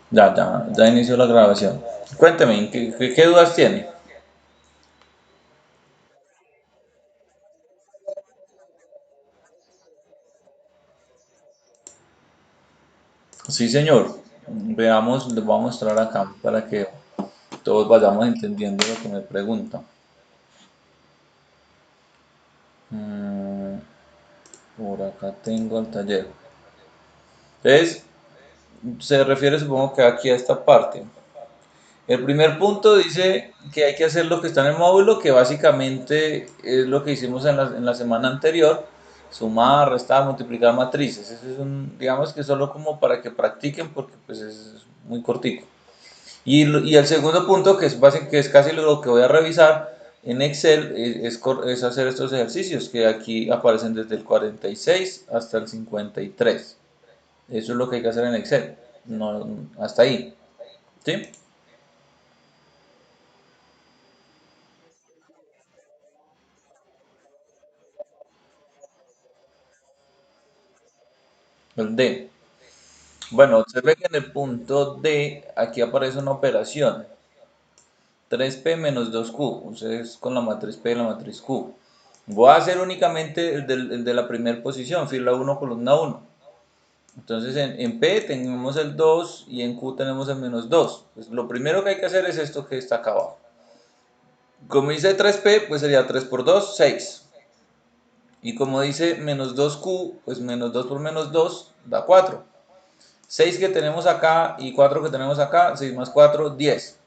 Ya inició la grabación. Cuénteme, ¿qué dudas tiene? Sí, señor. Veamos, les voy a mostrar acá para que todos vayamos entendiendo lo que me pregunta. Mm, por acá tengo el taller. Entonces, se refiere supongo que aquí a esta parte. El primer punto dice que hay que hacer lo que está en el módulo, que básicamente es lo que hicimos en la semana anterior, sumar, restar, multiplicar matrices. Eso es digamos que solo como para que practiquen porque pues es muy cortico. Y el segundo punto, que es casi lo que voy a revisar en Excel, es hacer estos ejercicios que aquí aparecen desde el 46 hasta el 53. Eso es lo que hay que hacer en Excel. No, hasta ahí. ¿Sí? El D. Bueno, observe que en el punto D, aquí aparece una operación. 3P menos 2Q. Ustedes con la matriz P y la matriz Q. Voy a hacer únicamente el de la primera posición, fila uno columna uno. Entonces en P tenemos el 2 y en Q tenemos el menos 2. Pues lo primero que hay que hacer es esto que está acá abajo. Como dice 3P, pues sería 3 por 2, 6. Y como dice menos 2Q, pues menos 2 por menos 2 da 4. 6 que tenemos acá y 4 que tenemos acá, 6 más 4, 10.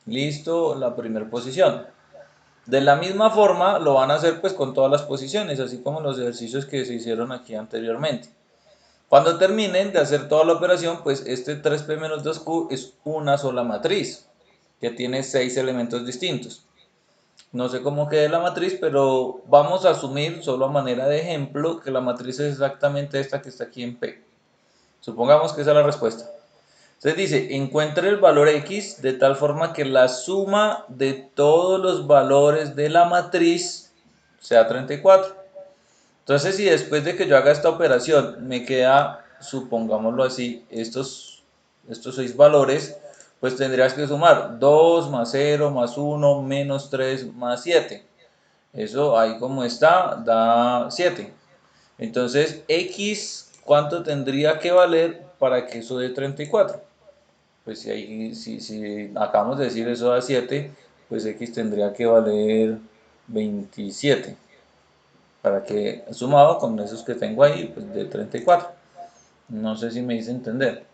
Listo, la primera posición. De la misma forma lo van a hacer pues con todas las posiciones, así como los ejercicios que se hicieron aquí anteriormente. Cuando terminen de hacer toda la operación, pues este 3P menos 2Q es una sola matriz, que tiene 6 elementos distintos. No sé cómo quede la matriz, pero vamos a asumir, solo a manera de ejemplo, que la matriz es exactamente esta que está aquí en P. Supongamos que esa es la respuesta. Entonces dice, encuentre el valor X de tal forma que la suma de todos los valores de la matriz sea 34. Entonces, si después de que yo haga esta operación me queda, supongámoslo así, estos 6 valores, pues tendrías que sumar 2 más 0 más 1 menos 3 más 7. Eso ahí como está, da 7. Entonces, X, ¿cuánto tendría que valer para que eso dé 34? Pues si acabamos de decir eso da 7, pues X tendría que valer 27 para que sumado con esos que tengo ahí, pues de 34. No sé si me hice entender.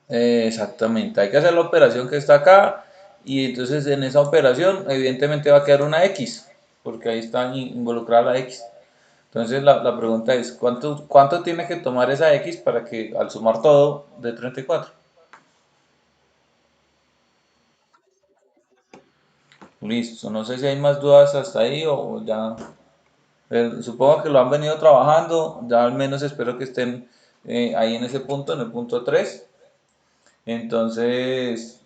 Exactamente, hay que hacer la operación que está acá y entonces en esa operación evidentemente va a quedar una X, porque ahí está involucrada la X. Entonces la pregunta es, ¿cuánto tiene que tomar esa X para que al sumar todo de 34? Listo, no sé si hay más dudas hasta ahí o ya. Supongo que lo han venido trabajando, ya al menos espero que estén ahí en ese punto, en el punto 3. Entonces,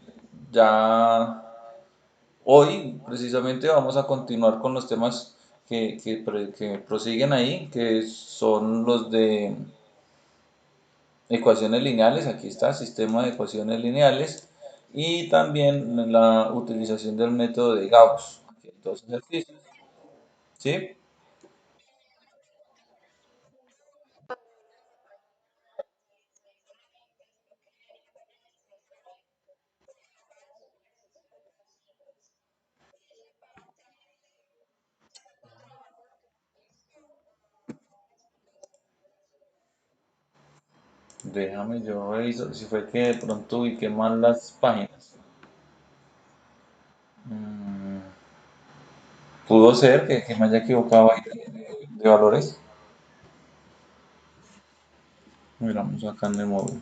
ya hoy precisamente vamos a continuar con los temas que prosiguen ahí, que son los de ecuaciones lineales. Aquí está, sistema de ecuaciones lineales. Y también la utilización del método de Gauss. Aquí hay dos ejercicios. ¿Sí? Déjame yo reviso si fue que de pronto ubiqué mal las páginas. Mm, pudo ser que me haya equivocado ahí de valores. Miramos acá en el módulo.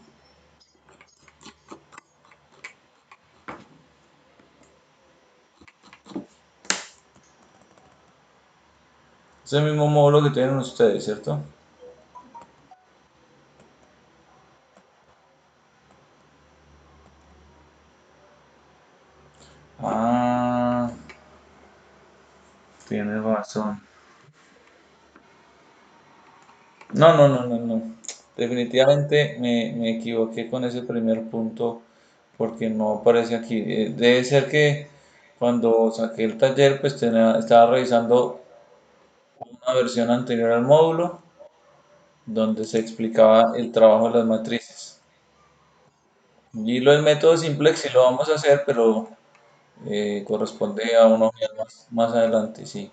Es el mismo módulo que tienen ustedes, ¿cierto? Ah, tienes razón. No, no, no, no, no. Definitivamente me equivoqué con ese primer punto porque no aparece aquí. Debe ser que cuando saqué el taller, pues estaba revisando una versión anterior al módulo donde se explicaba el trabajo de las matrices. Y lo del método simplex sí lo vamos a hacer, pero corresponde a unos días más adelante, sí.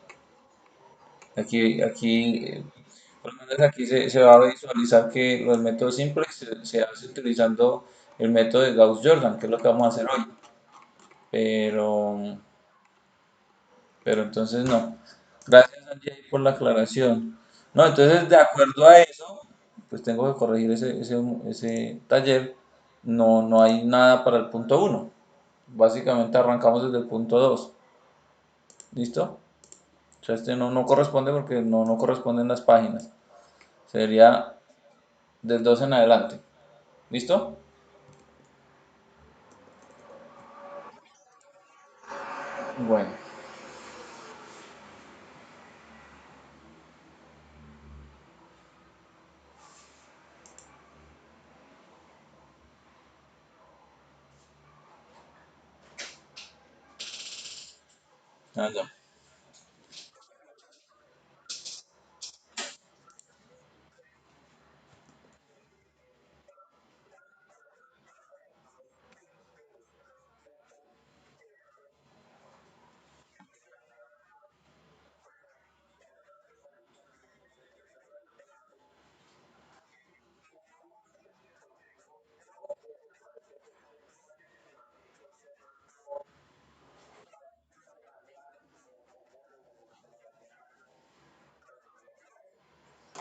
Por lo menos aquí se va a visualizar que los métodos simples se hace utilizando el método de Gauss-Jordan, que es lo que vamos a hacer hoy. Pero, pero entonces no. Gracias, Angie, ahí por la aclaración. No, entonces de acuerdo a eso, pues tengo que corregir ese taller. No, no hay nada para el punto uno. Básicamente arrancamos desde el punto 2. ¿Listo? O sea, este no corresponde porque no corresponden las páginas. Sería del 2 en adelante. ¿Listo? Bueno, allá.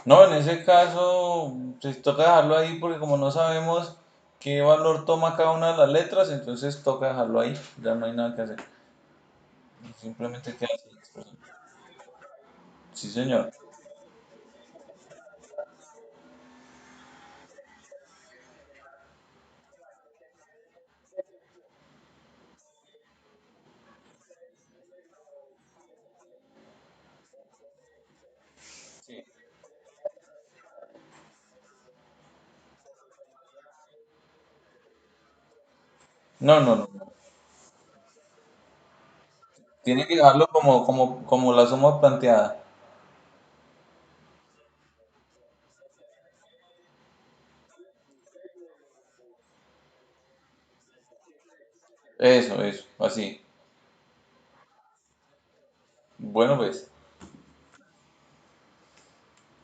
No, en ese caso, pues toca dejarlo ahí porque como no sabemos qué valor toma cada una de las letras, entonces toca dejarlo ahí. Ya no hay nada que hacer. Simplemente queda así la expresión. Sí, señor. Sí. No, no, no. No. Tiene que dejarlo como la suma planteada. Eso, así. Bueno, pues.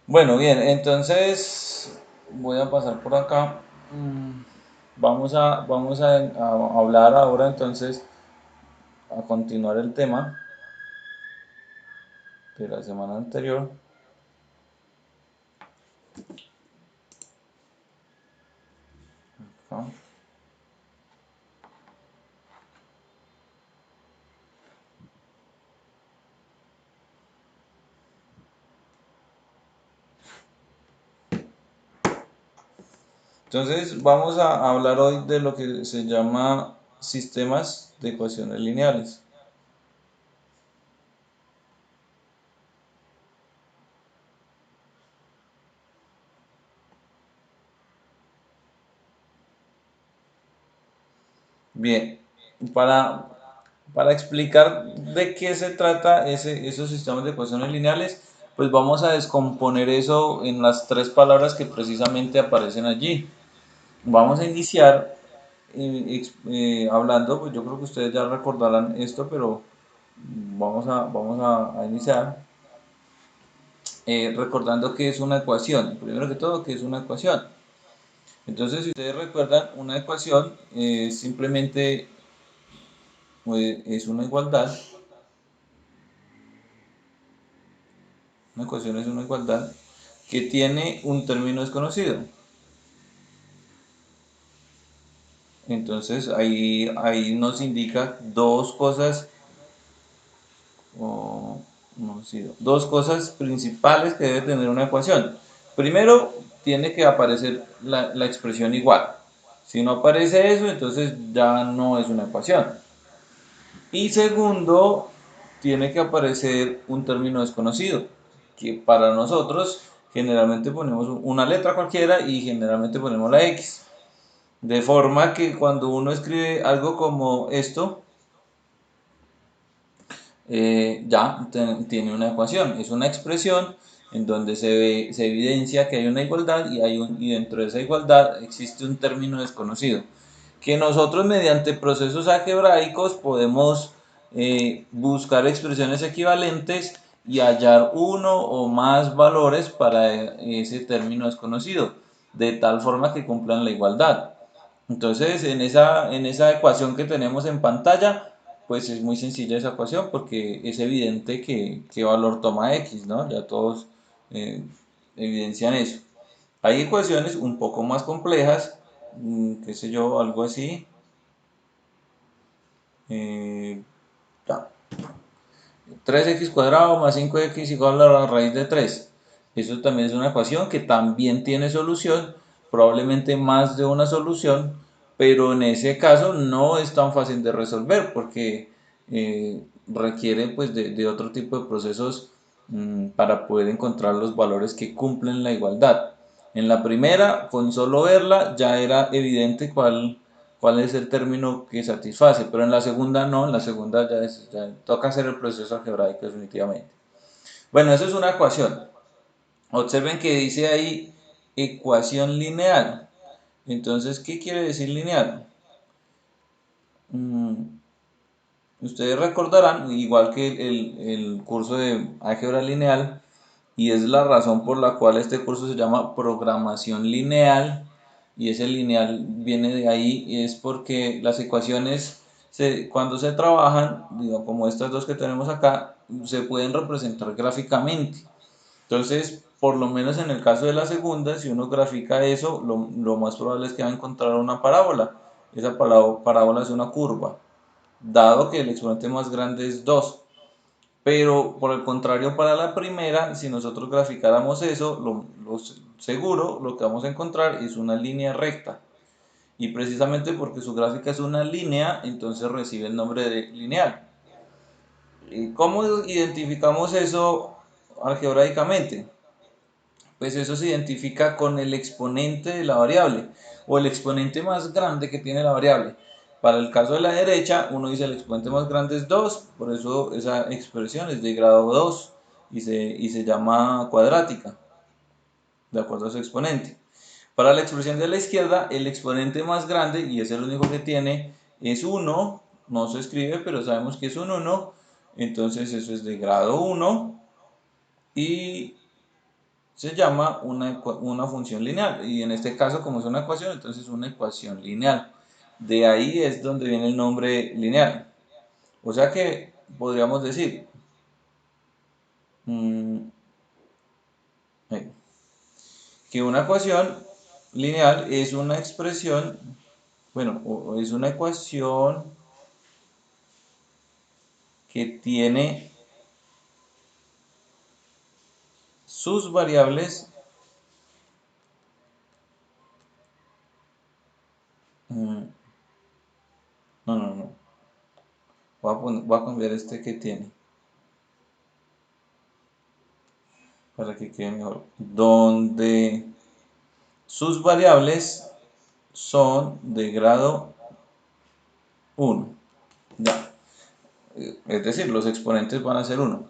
Bueno, bien, entonces voy a pasar por acá. Mm, vamos a hablar ahora entonces, a continuar el tema de la semana anterior. Acá. Entonces vamos a hablar hoy de lo que se llama sistemas de ecuaciones lineales. Bien, para, para explicar de qué se trata esos sistemas de ecuaciones lineales, pues vamos a descomponer eso en las tres palabras que precisamente aparecen allí. Vamos a iniciar hablando, pues yo creo que ustedes ya recordarán esto, pero vamos a iniciar recordando que es una ecuación. Primero que todo, que es una ecuación. Entonces, si ustedes recuerdan, una ecuación simplemente es una igualdad. Una ecuación es una igualdad que tiene un término desconocido. Entonces, ahí nos indica dos cosas, o, no, sí, dos cosas principales que debe tener una ecuación. Primero, tiene que aparecer la expresión igual. Si no aparece eso, entonces ya no es una ecuación. Y segundo, tiene que aparecer un término desconocido, que para nosotros generalmente ponemos una letra cualquiera y generalmente ponemos la X. De forma que cuando uno escribe algo como esto, ya tiene una ecuación, es una expresión en donde se evidencia que hay una igualdad y dentro de esa igualdad existe un término desconocido, que nosotros mediante procesos algebraicos podemos buscar expresiones equivalentes y hallar uno o más valores para ese término desconocido, de tal forma que cumplan la igualdad. Entonces, en esa ecuación que tenemos en pantalla, pues es muy sencilla esa ecuación porque es evidente que valor toma X, ¿no? Ya todos eh, evidencian eso. Hay ecuaciones un poco más complejas, qué sé yo, algo así. eh, ya, 3x cuadrado más 5x igual a la raíz de 3. Eso también es una ecuación que también tiene solución, probablemente más de una solución, pero en ese caso no es tan fácil de resolver porque requiere pues de otro tipo de procesos para poder encontrar los valores que cumplen la igualdad. En la primera, con solo verla, ya era evidente cuál es el término que satisface, pero en la segunda no, en la segunda ya toca hacer el proceso algebraico definitivamente. Bueno, eso es una ecuación. Observen que dice ahí ecuación lineal. Entonces, ¿qué quiere decir lineal? Mm, Ustedes recordarán, igual que el curso de álgebra lineal, y es la razón por la cual este curso se llama programación lineal, y ese lineal viene de ahí, y es porque las ecuaciones, cuando se trabajan, digo, como estas dos que tenemos acá, se pueden representar gráficamente. Entonces, por lo menos en el caso de la segunda, si uno grafica eso, lo más probable es que va a encontrar una parábola. Esa parábola es una curva, dado que el exponente más grande es 2. Pero por el contrario, para la primera, si nosotros graficáramos eso, seguro lo que vamos a encontrar es una línea recta. Y precisamente porque su gráfica es una línea, entonces recibe el nombre de lineal. ¿Y cómo identificamos eso algebraicamente? Pues eso se identifica con el exponente de la variable o el exponente más grande que tiene la variable. Para el caso de la derecha, uno dice el exponente más grande es 2, por eso esa expresión es de grado 2 y se llama cuadrática, de acuerdo a su exponente. Para la expresión de la izquierda, el exponente más grande, y es el único que tiene, es 1, no se escribe, pero sabemos que es un 1, entonces eso es de grado 1 y se llama una función lineal. Y en este caso, como es una ecuación, entonces es una ecuación lineal. De ahí es donde viene el nombre lineal. O sea que podríamos decir mm, eh, que una ecuación lineal es una expresión, bueno, o es una ecuación que tiene sus variables. mm, no, no, no. Voy a cambiar este que tiene para que quede mejor. Donde sus variables son de grado 1. Ya. Es decir, los exponentes van a ser 1.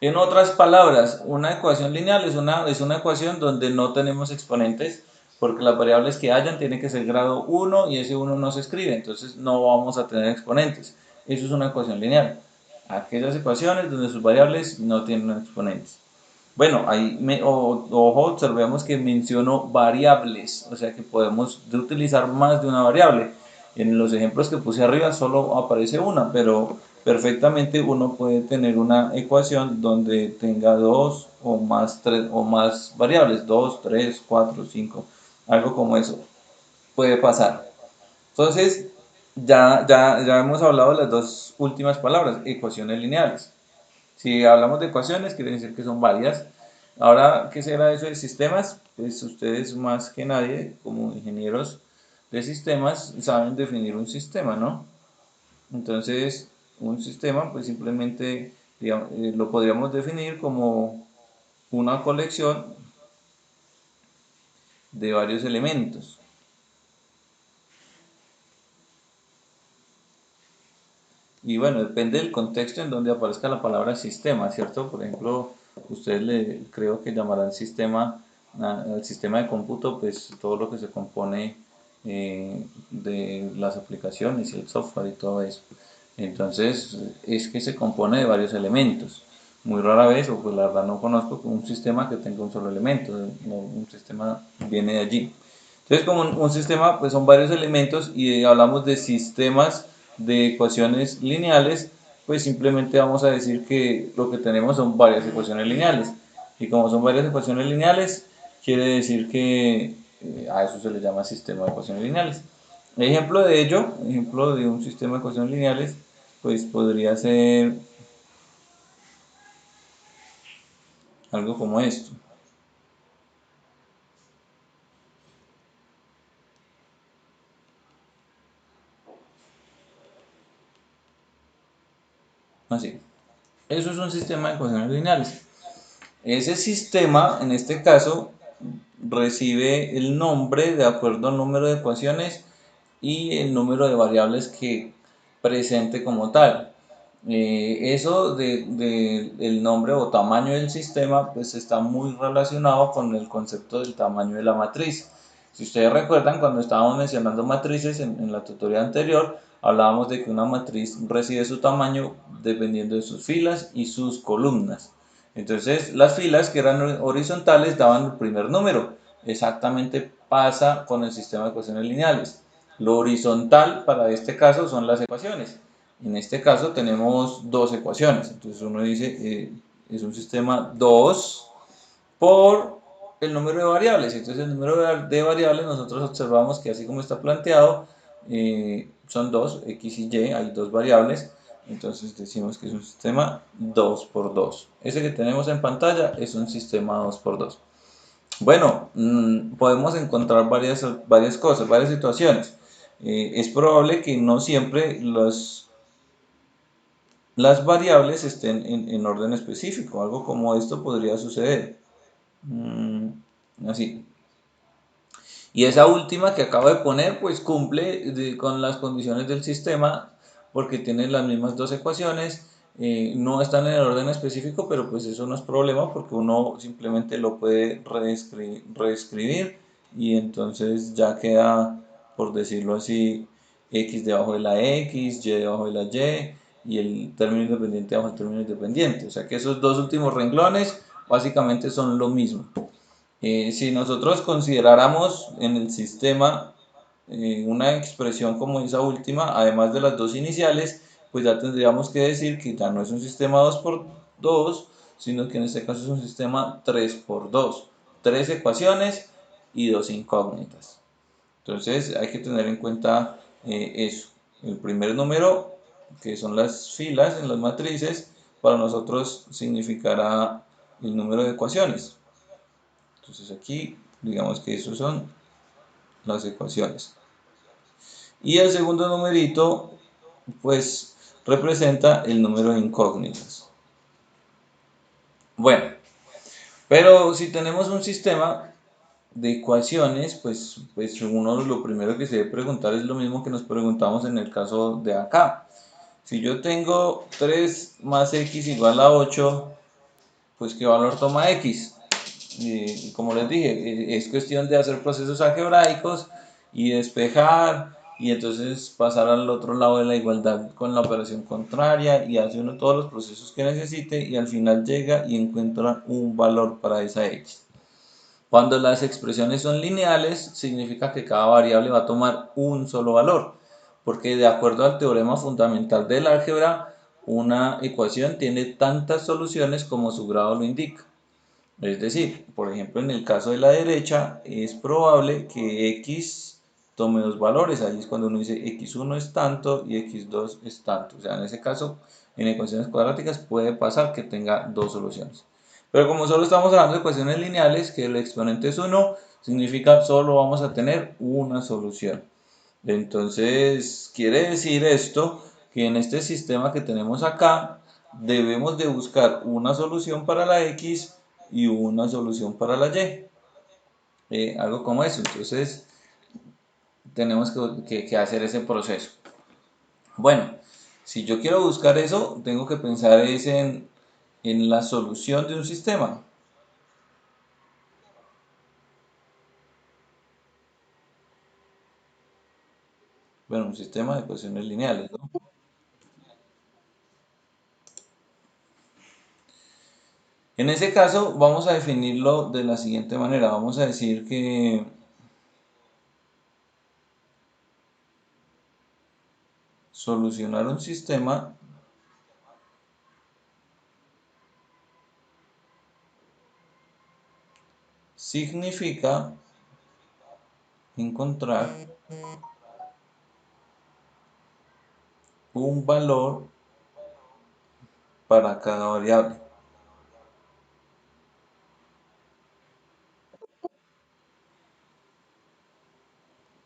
En otras palabras, una ecuación lineal es una ecuación donde no tenemos exponentes, porque las variables que hayan tienen que ser grado 1 y ese 1 no se escribe, entonces no vamos a tener exponentes. Eso es una ecuación lineal. Aquellas ecuaciones donde sus variables no tienen exponentes. Bueno, ahí ojo, observemos que menciono variables, o sea que podemos utilizar más de una variable. En los ejemplos que puse arriba solo aparece una, pero perfectamente uno puede tener una ecuación donde tenga dos o más, tres o más variables, dos, tres, cuatro, cinco, algo como eso puede pasar. Entonces, ya hemos hablado de las dos últimas palabras, ecuaciones lineales. Si hablamos de ecuaciones, quiere decir que son varias. Ahora, ¿qué será eso de sistemas? Pues ustedes más que nadie, como ingenieros de sistemas, saben definir un sistema, ¿no? Entonces, un sistema, pues simplemente lo podríamos definir como una colección. de varios elementos. Y bueno, depende del contexto en donde aparezca la palabra sistema, ¿cierto? Por ejemplo, ustedes le creo que llamarán sistema al sistema de cómputo, pues todo lo que se compone de las aplicaciones y el software y todo eso. Entonces, es que se compone de varios elementos. Muy rara vez, o pues la verdad no conozco un sistema que tenga un solo elemento, no, un sistema viene de allí. Entonces, como un sistema, pues son varios elementos y hablamos de sistemas de ecuaciones lineales, pues simplemente vamos a decir que lo que tenemos son varias ecuaciones lineales. Y como son varias ecuaciones lineales, quiere decir que a eso se le llama sistema de ecuaciones lineales. Ejemplo de ello, ejemplo de un sistema de ecuaciones lineales, pues podría ser algo como esto. Así. Eso es un sistema de ecuaciones lineales. Ese sistema, en este caso, recibe el nombre de acuerdo al número de ecuaciones y el número de variables que presente como tal. Eso de el nombre o tamaño del sistema pues está muy relacionado con el concepto del tamaño de la matriz. Si ustedes recuerdan, cuando estábamos mencionando matrices en la tutorial anterior, hablábamos de que una matriz recibe su tamaño dependiendo de sus filas y sus columnas. Entonces, las filas que eran horizontales daban el primer número. Exactamente pasa con el sistema de ecuaciones lineales. Lo horizontal para este caso son las ecuaciones. En este caso tenemos dos ecuaciones. Entonces uno dice, es un sistema 2 por el número de variables. Entonces el número de variables nosotros observamos que así como está planteado, son dos, x y y, hay dos variables. Entonces decimos que es un sistema 2 por 2. Ese que tenemos en pantalla es un sistema 2 por 2. Bueno, podemos encontrar varias cosas, varias situaciones. Es probable que no siempre las variables estén en orden específico. Algo como esto podría suceder. Así. Y esa última que acabo de poner, pues cumple con las condiciones del sistema, porque tiene las mismas dos ecuaciones, no están en el orden específico, pero pues eso no es problema, porque uno simplemente lo puede reescribir y entonces ya queda, por decirlo así, x debajo de la x, y debajo de la y el término independiente debajo del término independiente. O sea que esos dos últimos renglones básicamente son lo mismo. Si nosotros consideráramos en el sistema una expresión como esa última, además de las dos iniciales, pues ya tendríamos que decir que ya no es un sistema 2 por 2, sino que en este caso es un sistema 3 por 2. Tres ecuaciones y dos incógnitas. Entonces hay que tener en cuenta eso. El primer número, que son las filas en las matrices, para nosotros significará el número de ecuaciones. Entonces aquí digamos que esos son las ecuaciones. Y el segundo numerito pues representa el número de incógnitas. Bueno, pero si tenemos un sistema de ecuaciones, pues uno lo primero que se debe preguntar es lo mismo que nos preguntamos en el caso de acá. Si yo tengo 3 más x igual a 8, pues ¿qué valor toma x? Y como les dije, es cuestión de hacer procesos algebraicos y despejar y entonces pasar al otro lado de la igualdad con la operación contraria y hace uno todos los procesos que necesite y al final llega y encuentra un valor para esa x. Cuando las expresiones son lineales, significa que cada variable va a tomar un solo valor, porque de acuerdo al teorema fundamental del álgebra, una ecuación tiene tantas soluciones como su grado lo indica. Es decir, por ejemplo, en el caso de la derecha, es probable que x tome dos valores. Ahí es cuando uno dice x1 es tanto y x2 es tanto. O sea, en ese caso, en ecuaciones cuadráticas puede pasar que tenga dos soluciones. Pero como solo estamos hablando de ecuaciones lineales, que el exponente es 1, significa solo vamos a tener una solución. Entonces, quiere decir esto que en este sistema que tenemos acá, debemos de buscar una solución para la x y una solución para la y. algo como eso. Entonces tenemos que hacer ese proceso. Bueno, si yo quiero buscar eso, tengo que pensar es en la solución de un sistema. Bueno, un sistema de ecuaciones lineales, ¿no? En ese caso, vamos a definirlo de la siguiente manera. Vamos a decir que solucionar un sistema significa encontrar un valor para cada variable.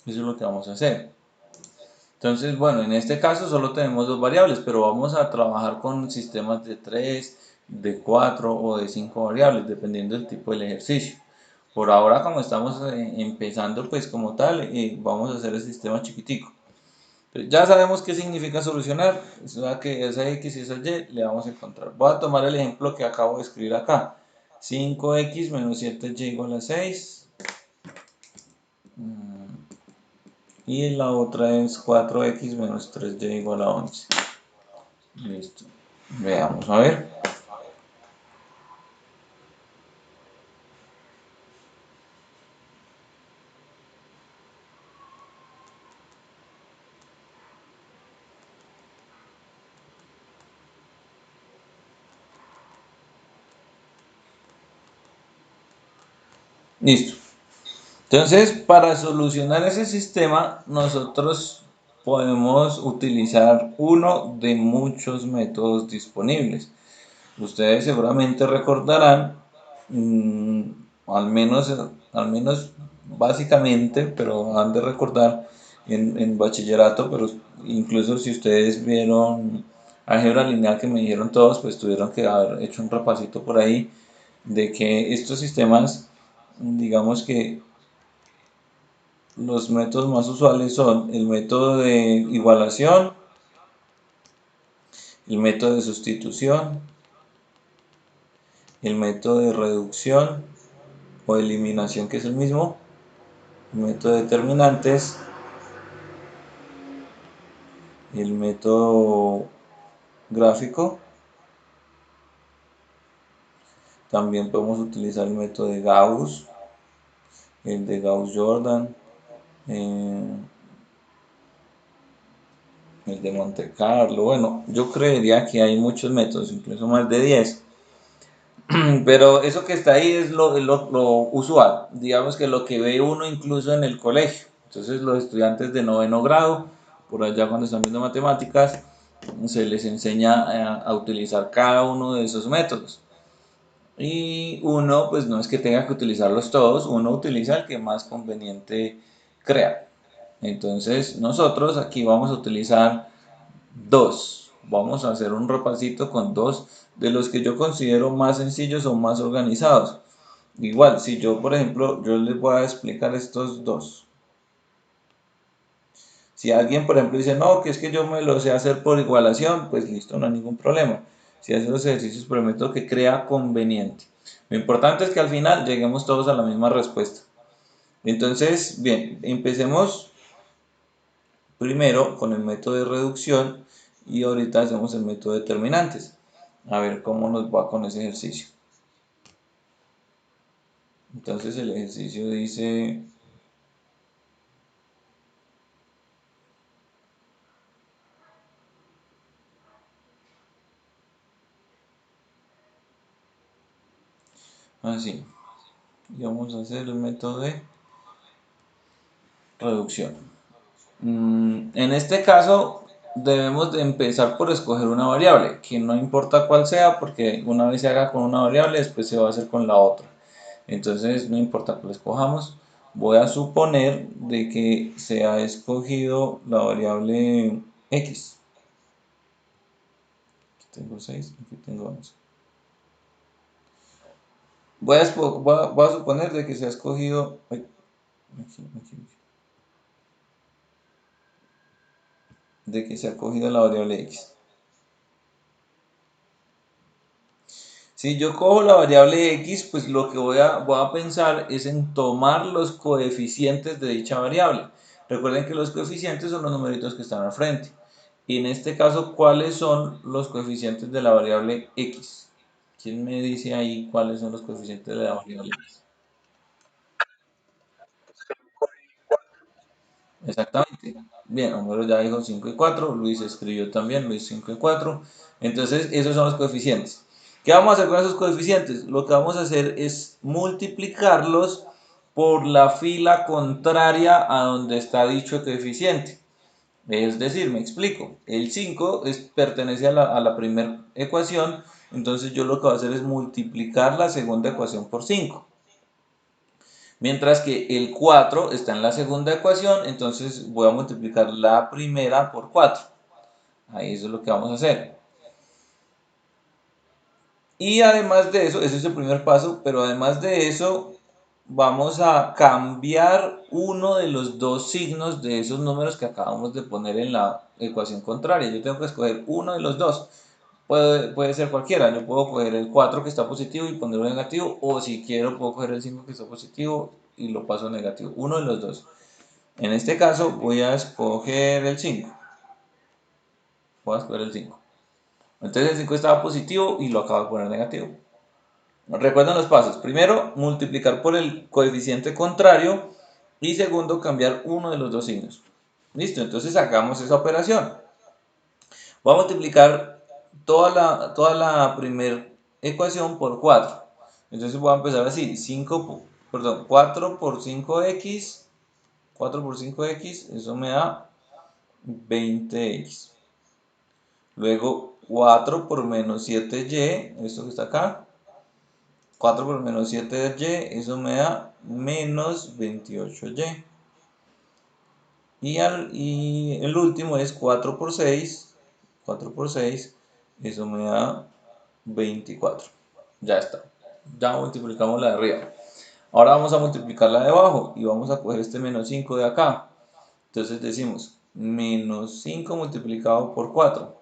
Eso es lo que vamos a hacer. Entonces, bueno, en este caso solo tenemos dos variables, pero vamos a trabajar con sistemas de 3, de 4 o de 5 variables, dependiendo del tipo del ejercicio. Por ahora, como estamos empezando, pues como tal, vamos a hacer el sistema chiquitico. Pero ya sabemos qué significa solucionar, o sea que esa X y esa Y le vamos a encontrar. Voy a tomar el ejemplo que acabo de escribir acá. 5x menos 7y igual a 6. Y la otra es 4x menos 3y igual a 11. Listo. Veamos, a ver. Listo. Entonces, para solucionar ese sistema, nosotros podemos utilizar uno de muchos métodos disponibles. Ustedes seguramente recordarán, mm, al menos, al menos básicamente, pero han de recordar en bachillerato, pero incluso si ustedes vieron álgebra lineal que me dijeron todos, pues tuvieron que haber hecho un repasito por ahí de que estos sistemas, digamos que los métodos más usuales son el método de igualación, el método de sustitución, el método de reducción o eliminación, que es el mismo, el método de determinantes, el método gráfico. También podemos utilizar el método de Gauss, el de Gauss-Jordan, eh, el de Monte Carlo. Bueno, yo creería que hay muchos métodos, incluso más de 10. Pero eso que está ahí es lo usual, digamos que lo que ve uno incluso en el colegio. Entonces los estudiantes de noveno grado, por allá cuando están viendo matemáticas, se les enseña a utilizar cada uno de esos métodos. Y uno, pues no es que tenga que utilizarlos todos, uno utiliza el que más conveniente crea. Entonces nosotros aquí vamos a utilizar dos. Vamos a hacer un repasito con dos de los que yo considero más sencillos o más organizados. Igual, si yo, por ejemplo, yo les voy a explicar estos dos. Si alguien, por ejemplo, dice, no, que es que yo me lo sé hacer por igualación, pues listo, no hay ningún problema. Si hace los ejercicios por el método que crea conveniente. Lo importante es que al final lleguemos todos a la misma respuesta. Entonces, bien, empecemos primero con el método de reducción y ahorita hacemos el método de determinantes. A ver cómo nos va con ese ejercicio. Entonces el ejercicio dice así. Y vamos a hacer el método de reducción. En este caso debemos de empezar por escoger una variable, que no importa cuál sea, porque una vez se haga con una variable, después se va a hacer con la otra. Entonces no importa cuál escojamos, voy a suponer de que se ha escogido la variable x. Aquí tengo 6, aquí tengo 11. voy a suponer de que se ha escogido, ay, de que se ha cogido la variable x. Si yo cojo la variable x, pues lo que voy a pensar es en tomar los coeficientes de dicha variable. Recuerden que los coeficientes son los numeritos que están al frente. Y en este caso, ¿cuáles son los coeficientes de la variable x? ¿Quién me dice ahí cuáles son los coeficientes de la variable x? Exactamente. Bien, Homero ya dijo 5 y 4, Luis escribió también, Luis 5 y 4. Entonces, esos son los coeficientes. ¿Qué vamos a hacer con esos coeficientes? Lo que vamos a hacer es multiplicarlos por la fila contraria a donde está dicho coeficiente. Es decir, me explico, el 5 pertenece a la primera ecuación, entonces yo lo que voy a hacer es multiplicar la segunda ecuación por 5. Mientras que el 4 está en la segunda ecuación, entonces voy a multiplicar la primera por 4. Ahí eso es lo que vamos a hacer. Y además de eso, ese es el primer paso, pero además de eso, vamos a cambiar uno de los dos signos de esos números que acabamos de poner en la ecuación contraria. Yo tengo que escoger uno de los dos. Puede ser cualquiera. Yo puedo coger el 4 que está positivo y ponerlo negativo, o si quiero, puedo coger el 5 que está positivo y lo paso a negativo. Uno de los dos. En este caso voy a escoger el 5. Voy a escoger el 5. Entonces el 5 estaba positivo y lo acabo de poner negativo. Recuerden los pasos. Primero, multiplicar por el coeficiente contrario. Y segundo, cambiar uno de los dos signos. Listo, entonces sacamos esa operación. Voy a multiplicar toda la primera ecuación por 4. Entonces voy a empezar así. 4 por 5x. 4 por 5x, eso me da 20x. Luego 4 por menos 7y, esto que está acá. 4 por menos 7y, eso me da menos 28y. Y el último es 4 por 6. 4 por 6, eso me da 24. Ya está. Ya multiplicamos la de arriba. Ahora vamos a multiplicar la de abajo y vamos a coger este menos 5 de acá. Entonces decimos menos 5 multiplicado por 4.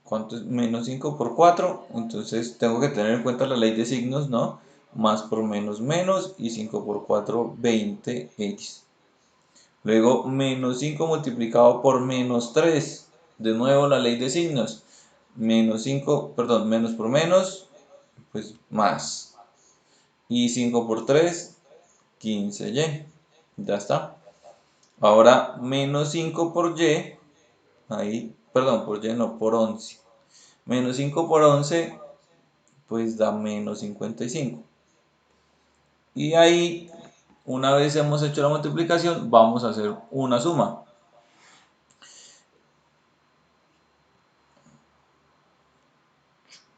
¿Cuánto es menos 5 por 4? Entonces tengo que tener en cuenta la ley de signos, ¿no? Más por menos menos y 5 por 4, 20x. Luego menos 5 multiplicado por menos 3. De nuevo la ley de signos. Menos 5, perdón, menos por menos, pues más. Y 5 por 3, 15y. Ya está. Ahora menos 5 por y. Ahí, perdón, por y no, por 11. Menos 5 por 11, pues da menos 55. Y ahí, una vez hemos hecho la multiplicación, vamos a hacer una suma.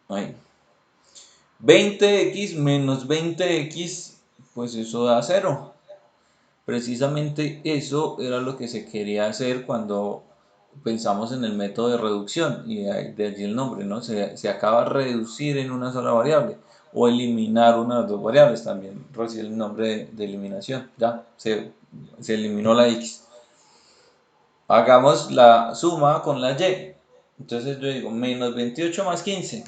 Ahí. 20x menos 20x, pues eso da 0. Precisamente eso era lo que se quería hacer cuando pensamos en el método de reducción, y de allí el nombre, ¿no? Se acaba de reducir en una sola variable, o eliminar una de las dos variables, también recibe el nombre de eliminación. Ya, se eliminó la x. Hagamos la suma con la y. Entonces yo digo menos 28 más 15.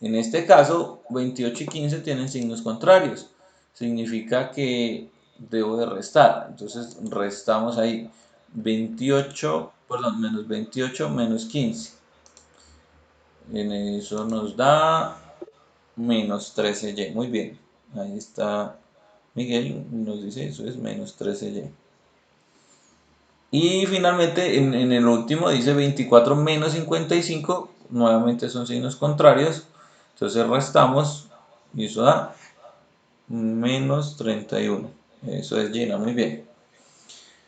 En este caso, 28 y 15 tienen signos contrarios. Significa que debo de restar. Entonces restamos ahí. 28, perdón, menos 28 menos 15. En eso nos da menos 13y. Muy bien. Ahí está Miguel. Nos dice eso es menos 13y. Y finalmente en el último dice 24 menos 55. Nuevamente son signos contrarios. Entonces restamos y eso da menos 31. Eso es llena, muy bien.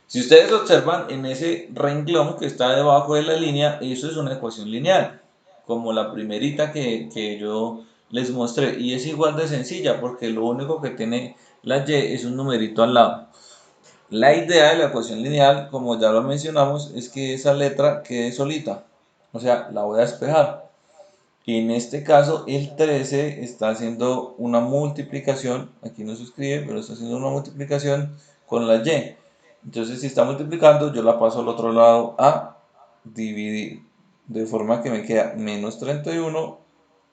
Si ustedes observan en ese renglón que está debajo de la línea, eso es una ecuación lineal, como la primerita que yo les mostré. Y es igual de sencilla porque lo único que tiene la y es un numerito al lado. La idea de la ecuación lineal, como ya lo mencionamos, es que esa letra quede solita. O sea, la voy a despejar. En este caso, el 13 está haciendo una multiplicación, aquí no se escribe, pero está haciendo una multiplicación con la y. Entonces, si está multiplicando, yo la paso al otro lado a dividir, de forma que me queda menos 31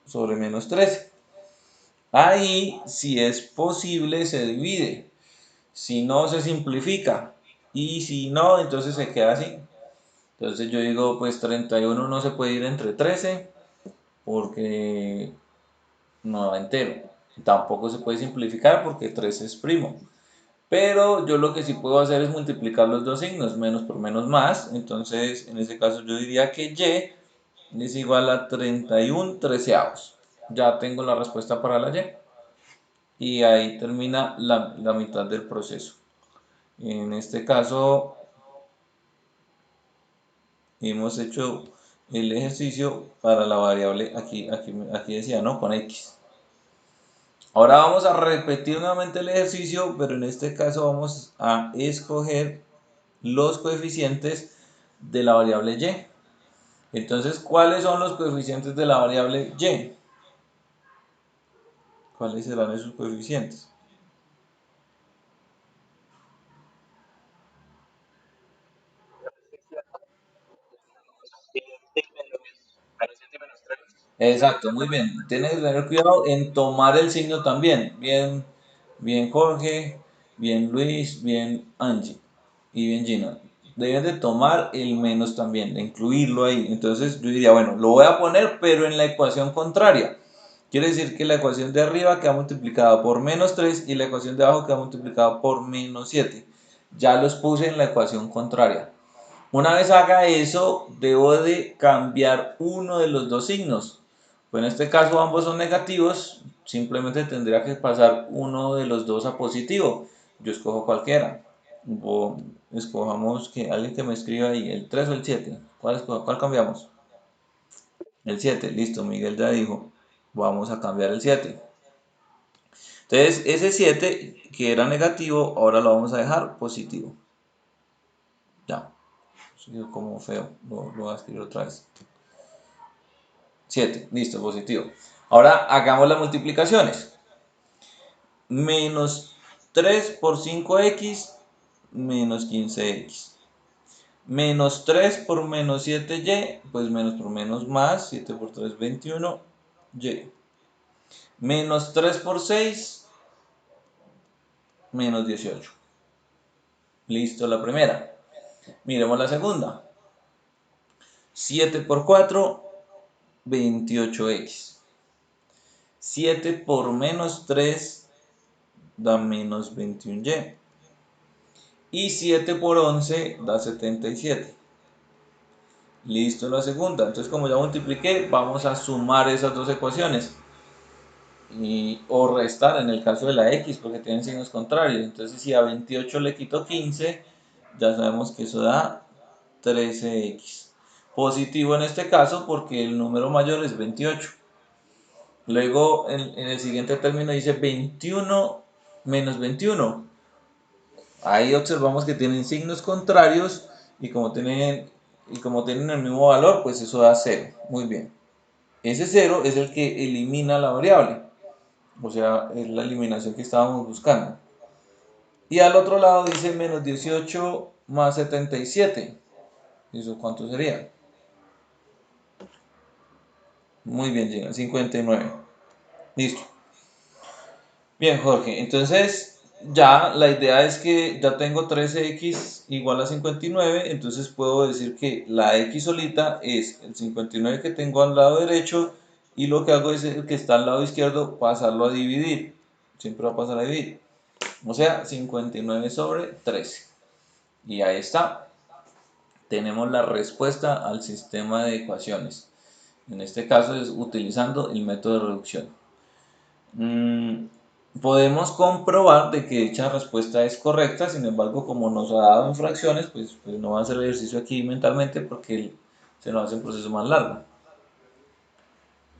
sobre menos 13. Ahí, si es posible, se divide. Si no, se simplifica. Y si no, entonces se queda así. Entonces yo digo, pues 31 no se puede ir entre 13 porque no va entero. Tampoco se puede simplificar porque 13 es primo. Pero yo lo que sí puedo hacer es multiplicar los dos signos, menos por menos más. Entonces, en ese caso yo diría que y es igual a 31 treceavos. Ya tengo la respuesta para la y. Y ahí termina la mitad del proceso. En este caso hemos hecho el ejercicio para la variable, aquí decía, ¿no? Con x. Ahora vamos a repetir nuevamente el ejercicio, pero en este caso vamos a escoger los coeficientes de la variable y. Entonces, ¿cuáles son los coeficientes de la variable y? ¿Cuáles serán esos coeficientes? Exacto, muy bien. Tienes que tener cuidado en tomar el signo también. Bien, bien Jorge, bien Luis, bien Angie y bien Gina. Deben de tomar el menos también, de incluirlo ahí. Entonces yo diría, bueno, lo voy a poner, pero en la ecuación contraria. Quiere decir que la ecuación de arriba queda multiplicada por menos 3 y la ecuación de abajo queda multiplicada por menos 7. Ya los puse en la ecuación contraria. Una vez haga eso, debo de cambiar uno de los dos signos. Pues en este caso ambos son negativos, simplemente tendría que pasar uno de los dos a positivo. Yo escojo cualquiera. Escojamos que alguien que me escriba ahí, el 3 o el 7. ¿Cuál cambiamos? El 7, listo, Miguel ya dijo. Vamos a cambiar el 7. Entonces, ese 7 que era negativo, ahora lo vamos a dejar positivo. Ya, como feo, lo voy a escribir otra vez. 7, listo, positivo. Ahora hagamos las multiplicaciones. Menos 3 por 5x menos 15x. Menos 3 por menos 7y, pues menos por menos más, 7 por 3, 21y. Menos 3 por 6, menos 18. Listo la primera. Miremos la segunda. 7 por 4, 28x. 7 por menos 3 da menos 21y. Y 7 por 11 da 77. Listo la segunda. Entonces, como ya multipliqué, vamos a sumar esas dos ecuaciones. O restar en el caso de la x, porque tienen signos contrarios. Entonces, si a 28 le quito 15, ya sabemos que eso da 13x. Positivo en este caso porque el número mayor es 28. Luego, en el siguiente término dice 21 menos 21. Ahí observamos que tienen signos contrarios y como tienen el mismo valor, pues eso da 0. Muy bien. Ese 0 es el que elimina la variable. O sea, es la eliminación que estábamos buscando. Y al otro lado dice menos 18 más 77. ¿Eso cuánto sería? Muy bien, llega 59. Listo. Bien, Jorge. Entonces, ya la idea es que ya tengo 13x igual a 59. Entonces puedo decir que la x solita es el 59 que tengo al lado derecho y lo que hago es el que está al lado izquierdo pasarlo a dividir. Siempre va a pasar a dividir. O sea, 59 sobre 13. Y ahí está. Tenemos la respuesta al sistema de ecuaciones. En este caso es utilizando el método de reducción. Mm, Podemos comprobar de que dicha respuesta es correcta, sin embargo, como nos ha dado en fracciones, pues no va a hacer el ejercicio aquí mentalmente porque se nos hace un proceso más largo.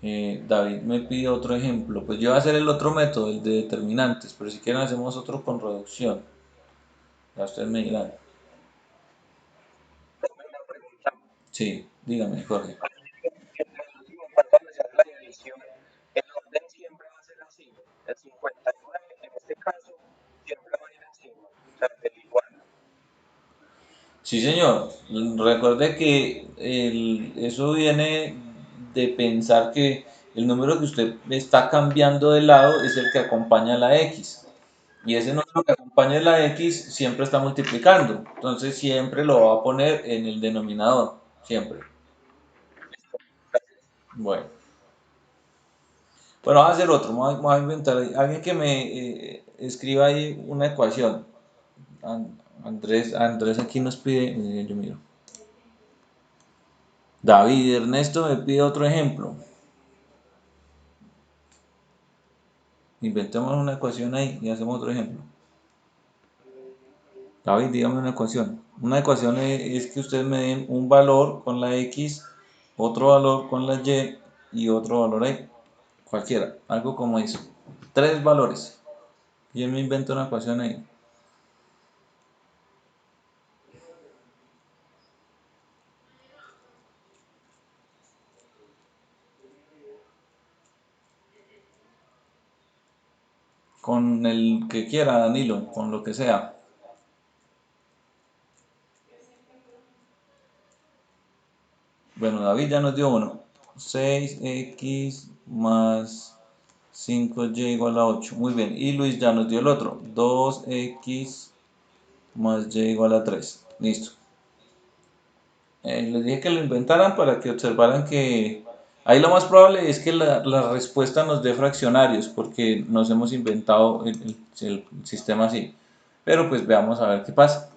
David me pide otro ejemplo, pues yo voy a hacer el otro método, el de determinantes, pero si quieren hacemos otro con reducción. Ya ustedes me dirán. Sí, dígame, Jorge. Sí, señor. Recuerde que eso viene de pensar que el número que usted está cambiando de lado es el que acompaña a la X. Y ese número que acompaña a la X siempre está multiplicando. Entonces siempre lo va a poner en el denominador. Siempre. Bueno. Bueno, vamos a hacer otro. Vamos a inventar alguien que me escriba ahí una ecuación. Andrés aquí nos pide, yo miro. David Ernesto me pide otro ejemplo. Inventemos una ecuación ahí y hacemos otro ejemplo. David, dígame una ecuación. Una ecuación es que ustedes me den un valor con la X, otro valor con la Y otro valor ahí. Cualquiera, algo como eso. Tres valores. Y él me inventa una ecuación ahí. Con el que quiera, Danilo, con lo que sea. Bueno, David ya nos dio uno. 6x más 5y igual a 8. Muy bien. Y Luis ya nos dio el otro. 2x más y igual a 3. Listo. Les dije que lo inventaran para que observaran que ahí lo más probable es que la respuesta nos dé fraccionarios porque nos hemos inventado el sistema así. Pero pues veamos a ver qué pasa.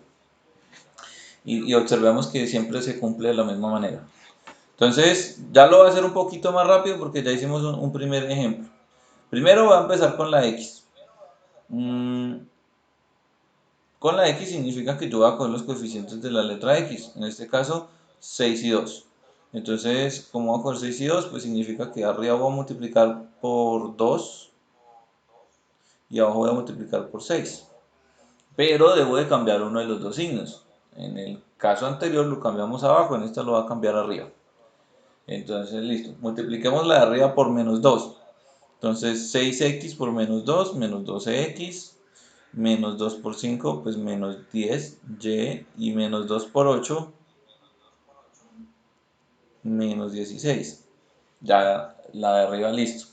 Y observemos que siempre se cumple de la misma manera. Entonces, ya lo voy a hacer un poquito más rápido porque ya hicimos un primer ejemplo. Primero voy a empezar con la X. Mm, con la X significa que yo voy a coger los coeficientes de la letra X. En este caso, 6 y 2. Entonces, como voy a coger 6 y 2, pues significa que arriba voy a multiplicar por 2 y abajo voy a multiplicar por 6. Pero debo de cambiar uno de los dos signos. En el caso anterior lo cambiamos abajo, en esta lo voy a cambiar arriba. Entonces, listo. Multipliquemos la de arriba por menos 2. Entonces 6x por menos 2, menos 12x, menos 2 por 5, pues menos 10y, y menos 2 por 8, menos 16. Ya la de arriba listo.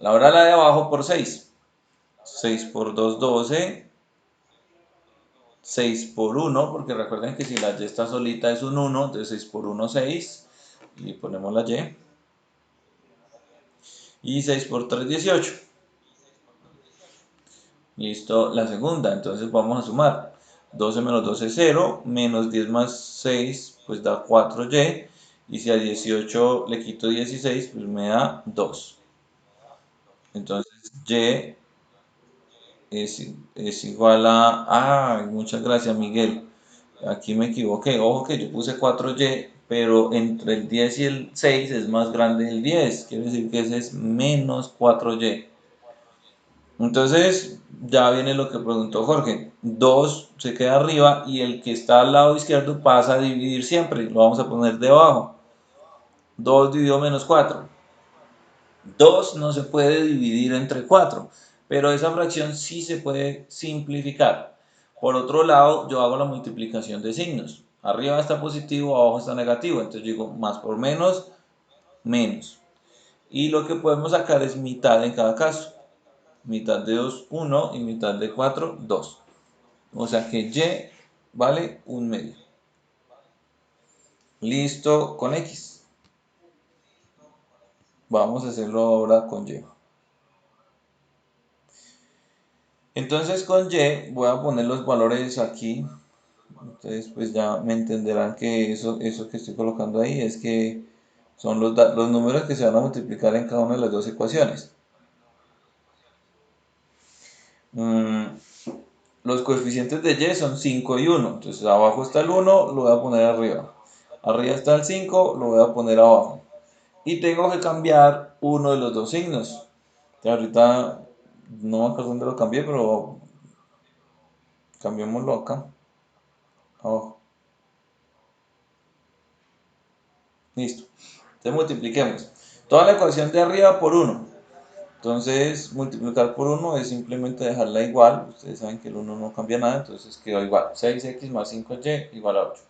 Ahora la de abajo por 6. 6 por 2, 12. 6 por 1, porque recuerden que si la y está solita es un 1, entonces 6 por 1, 6. Y ponemos la y. Y 6 por 3, 18. Listo, la segunda. Entonces vamos a sumar. 12 menos 12 es 0, menos 10 más 6 pues da 4y, y si a 18 le quito 16 pues me da 2. Entonces y es igual a... Ah, muchas gracias Miguel, aquí me equivoqué, ojo que yo puse 4y, pero entre el 10 y el 6 es más grande el 10, quiere decir que ese es menos 4y. Entonces, ya viene lo que preguntó Jorge. 2 se queda arriba y el que está al lado izquierdo pasa a dividir siempre. Lo vamos a poner debajo. 2 dividido menos 4. 2 no se puede dividir entre 4, pero esa fracción sí se puede simplificar. Por otro lado, yo hago la multiplicación de signos. Arriba está positivo, abajo está negativo. Entonces digo más por menos, menos. Y lo que podemos sacar es mitad en cada caso. Mitad de 2, 1 y mitad de 4, 2. O sea que y vale un medio. Listo con x. Vamos a hacerlo ahora con y. Entonces con y voy a poner los valores aquí. Entonces pues ya me entenderán que eso que estoy colocando ahí es que son los números que se van a multiplicar en cada una de las dos ecuaciones. Mm, los coeficientes de y son 5 y 1. Entonces abajo está el 1, lo voy a poner arriba. Arriba está el 5, lo voy a poner abajo. Y tengo que cambiar uno de los dos signos. Ahorita no me acuerdo dónde lo cambié, pero cambiémoslo acá, abajo. Listo. Entonces multipliquemos toda la ecuación de arriba por 1. Entonces, multiplicar por 1 es simplemente dejarla igual. Ustedes saben que el 1 no cambia nada, entonces quedó igual. 6x más 5y igual a 8.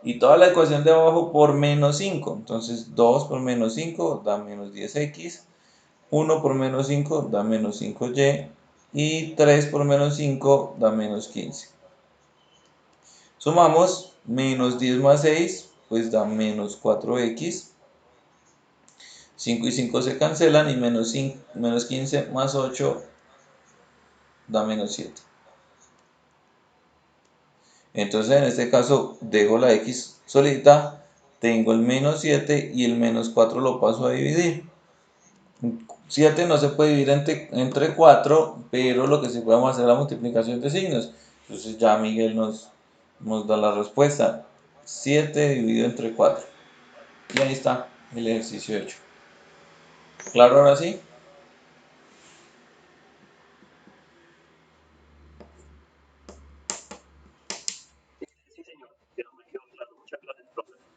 Y toda la ecuación de abajo por menos 5. Entonces, 2 por menos 5 da menos 10x. 1 por menos 5 da menos 5y. Y 3 por menos 5 da menos 15. Sumamos menos 10 más 6, pues da menos 4x. 5 y 5 se cancelan y menos 15 más 8 da menos 7. Entonces en este caso dejo la x solita, tengo el menos 7 y el menos 4 lo paso a dividir. 7 no se puede dividir entre 4, pero lo que sí podemos hacer es la multiplicación de signos. Entonces ya Miguel nos da la respuesta. 7 dividido entre 4. Y ahí está el ejercicio hecho. ¿Claro ahora sí?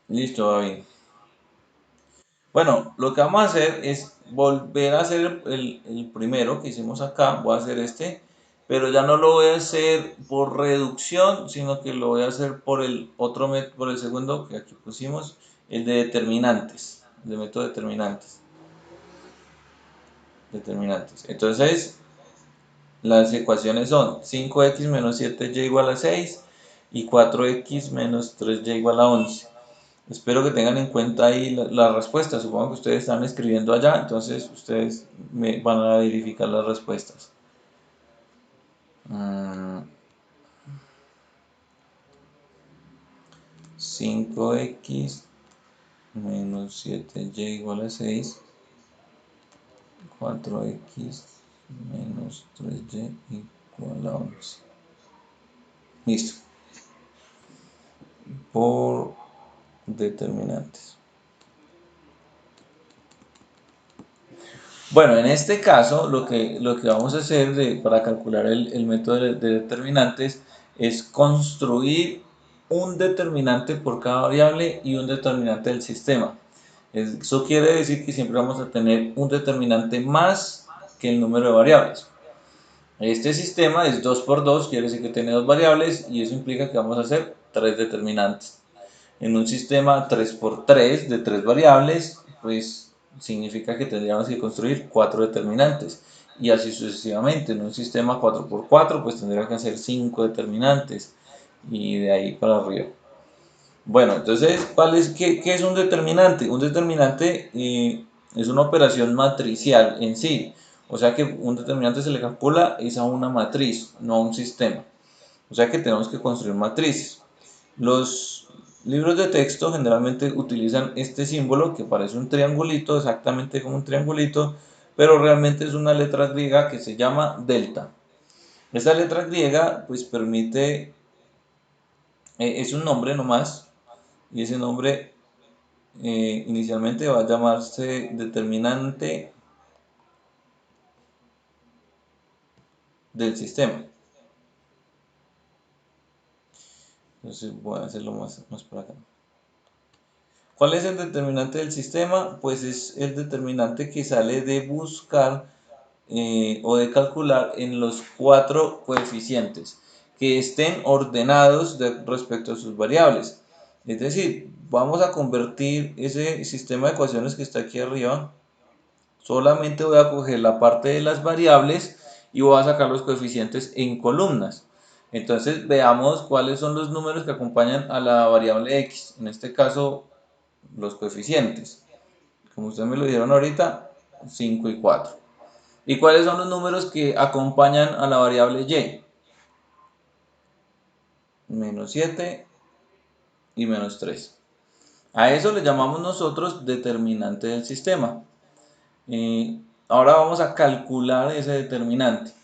Listo, David. Bueno, lo que vamos a hacer es volver a hacer el primero que hicimos acá. Voy a hacer este, pero ya no lo voy a hacer por reducción, sino que lo voy a hacer por el otro método, por el segundo que aquí pusimos, el de determinantes, el de método determinantes. Entonces, las ecuaciones son 5x menos 7y igual a 6 y 4x menos 3y igual a 11. Espero que tengan en cuenta ahí la respuesta. Supongo que ustedes están escribiendo allá, entonces ustedes me van a verificar las respuestas. 5x menos 7y igual a 6, 4x menos 3y igual a 11. Listo. Por determinantes. Bueno, en este caso lo que vamos a hacer para calcular el método de determinantes es construir un determinante por cada variable y un determinante del sistema. Eso quiere decir que siempre vamos a tener un determinante más que el número de variables. Este sistema es 2 por 2, quiere decir que tiene dos variables y eso implica que vamos a hacer tres determinantes. En un sistema 3 por 3 de tres variables, pues significa que tendríamos que construir cuatro determinantes. Y así sucesivamente. En un sistema 4 por 4 pues tendría que hacer 5 determinantes. Y de ahí para arriba. Bueno, entonces, qué es un determinante? Un determinante es una operación matricial en sí. O sea que un determinante se le calcula es a una matriz, no a un sistema. O sea que tenemos que construir matrices. Los libros de texto generalmente utilizan este símbolo que parece un triangulito, exactamente como un triangulito, pero realmente es una letra griega que se llama delta. Esta letra griega pues permite, es un nombre nomás, y ese nombre inicialmente va a llamarse determinante del sistema. Entonces voy a hacerlo más por acá. ¿Cuál es el determinante del sistema? Pues es el determinante que sale de buscar o de calcular en los cuatro coeficientes que estén ordenados respecto a sus variables. Es decir, vamos a convertir ese sistema de ecuaciones que está aquí arriba. Solamente voy a coger la parte de las variables y voy a sacar los coeficientes en columnas. Entonces veamos cuáles son los números que acompañan a la variable x. En este caso, los coeficientes. Como ustedes me lo dijeron ahorita, 5 y 4. ¿Y cuáles son los números que acompañan a la variable y? Menos 7 y menos 3. A eso le llamamos nosotros determinante del sistema. Ahora vamos a calcular ese determinante.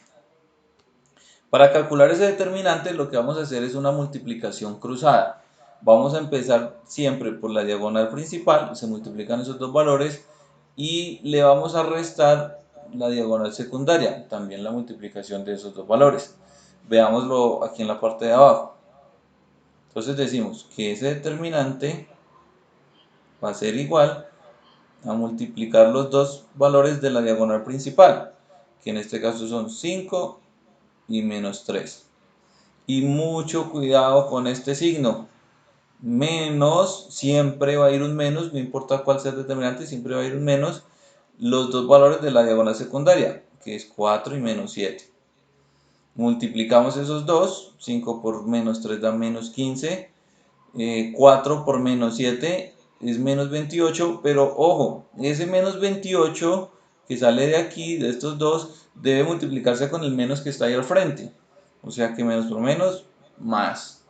Para calcular ese determinante lo que vamos a hacer es una multiplicación cruzada. Vamos a empezar siempre por la diagonal principal, se multiplican esos dos valores y le vamos a restar la diagonal secundaria, también la multiplicación de esos dos valores. Veámoslo aquí en la parte de abajo. Entonces decimos que ese determinante va a ser igual a multiplicar los dos valores de la diagonal principal, que en este caso son 5 y menos 3. Y mucho cuidado con este signo. Menos, siempre va a ir un menos, no importa cuál sea el determinante, siempre va a ir un menos los dos valores de la diagonal secundaria, que es 4 y menos 7. Multiplicamos esos dos, 5 por menos 3 da menos 15, 4 por menos 7 es menos 28, pero ojo, ese menos 28 que sale de aquí, de estos dos, debe multiplicarse con el menos que está ahí al frente. O sea que menos por menos, más.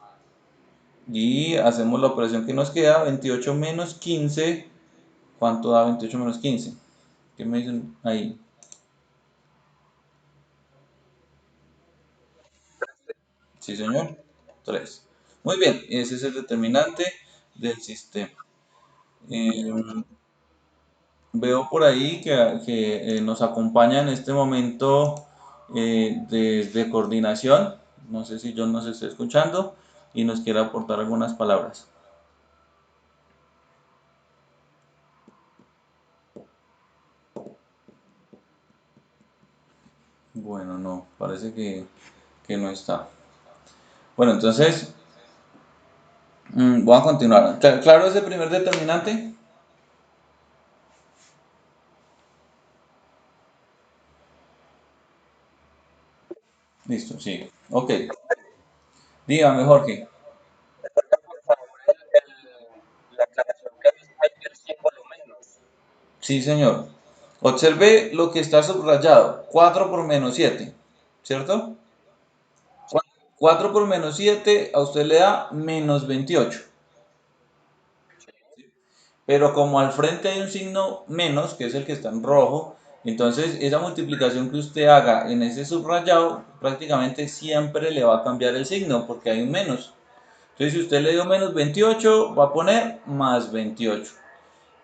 Y hacemos la operación que nos queda, 28 menos 15. ¿Cuánto da 28 menos 15? ¿Qué me dicen ahí? Sí, señor. 3. Muy bien, ese es el determinante del sistema. Eh, Veo por ahí que nos acompaña en este momento de coordinación. No sé si John nos está escuchando y nos quiere aportar algunas palabras. Bueno, no, parece que no está. Bueno, entonces voy a continuar. ¿Claro ese primer determinante? Listo, sí. Ok. Dígame, Jorge. Sí, señor. Observe lo que está subrayado. 4 por menos 7, ¿cierto? 4 por menos 7 a usted le da menos 28. Pero como al frente hay un signo menos, que es el que está en rojo, entonces esa multiplicación que usted haga en ese subrayado prácticamente siempre le va a cambiar el signo porque hay un menos. Entonces si usted le dio menos 28, va a poner más 28.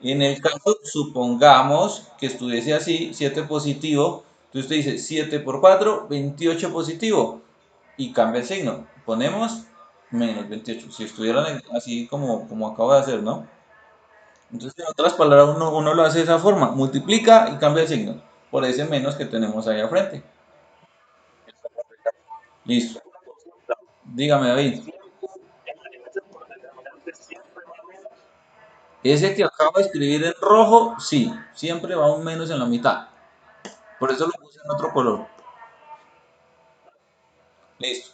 Y en el caso, supongamos que estuviese así, 7 positivo, entonces usted dice 7 por 4, 28 positivo, y cambia el signo. Ponemos menos 28, si estuvieran así como acabo de hacer, ¿no? Entonces, en otras palabras, uno lo hace de esa forma, multiplica y cambia el signo, por ese menos que tenemos ahí al frente. Listo. Dígame, David. Ese que acabo de escribir en rojo, sí, siempre va un menos en la mitad. Por eso lo puse en otro color. Listo.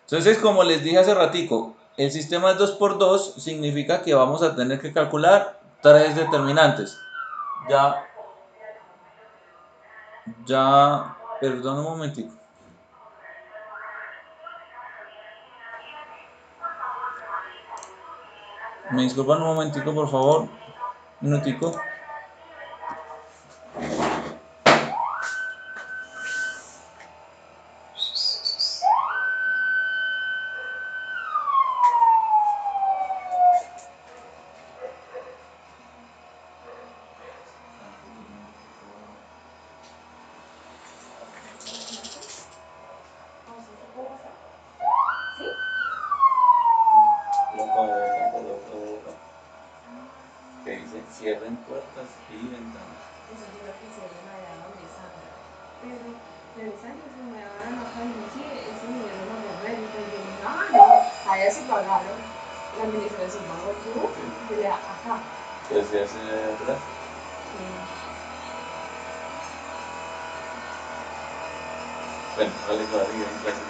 Entonces, como les dije hace ratico, el sistema es 2 por 2 significa que vamos a tener que calcular tres determinantes. Ya, perdón un momentico. Me disculpan un momentico, por favor. Un minutico. Que dice cierren puertas y ventanas. Eso yo creo que cierren allá donde Sandra. Pero Sandra se me van a acá y no sí, eso me dieron los bomberos. Entonces yo dije, ah, no, allá se pagaron. La administración pagó el tubo, yo le acá. ¿Qué se hace atrás? Sí. Bueno, vale, que va a vivir en clase.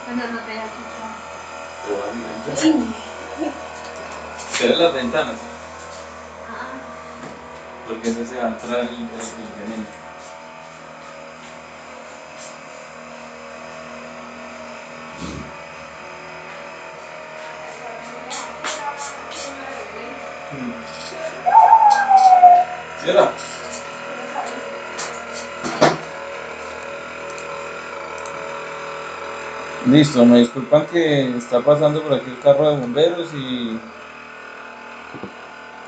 Bueno, no te das cuenta. Pero va a vivir en clase. Cierra las ventanas. Porque ese se va a entrar el incremento. Cierra. Listo, me disculpan que está pasando por aquí el carro de bomberos y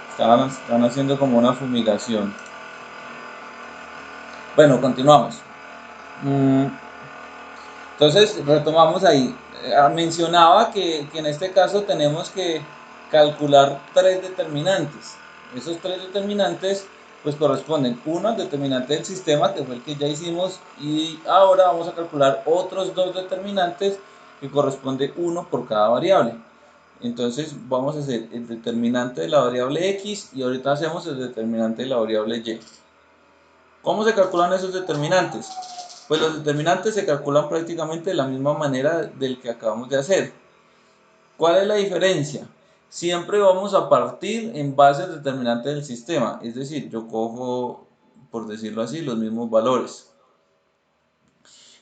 están haciendo como una fumigación. Bueno, continuamos. Mm, Entonces, retomamos ahí. Mencionaba que en este caso tenemos que calcular tres determinantes. Esos tres determinantes pues corresponden uno al determinante del sistema, que fue el que ya hicimos, y ahora vamos a calcular otros dos determinantes que corresponde uno por cada variable. Entonces vamos a hacer el determinante de la variable x y ahorita hacemos el determinante de la variable y. ¿Cómo se calculan esos determinantes? Pues los determinantes se calculan prácticamente de la misma manera del que acabamos de hacer. ¿Cuál es la diferencia? Siempre vamos a partir en base al determinante del sistema, es decir, yo cojo, por decirlo así, los mismos valores.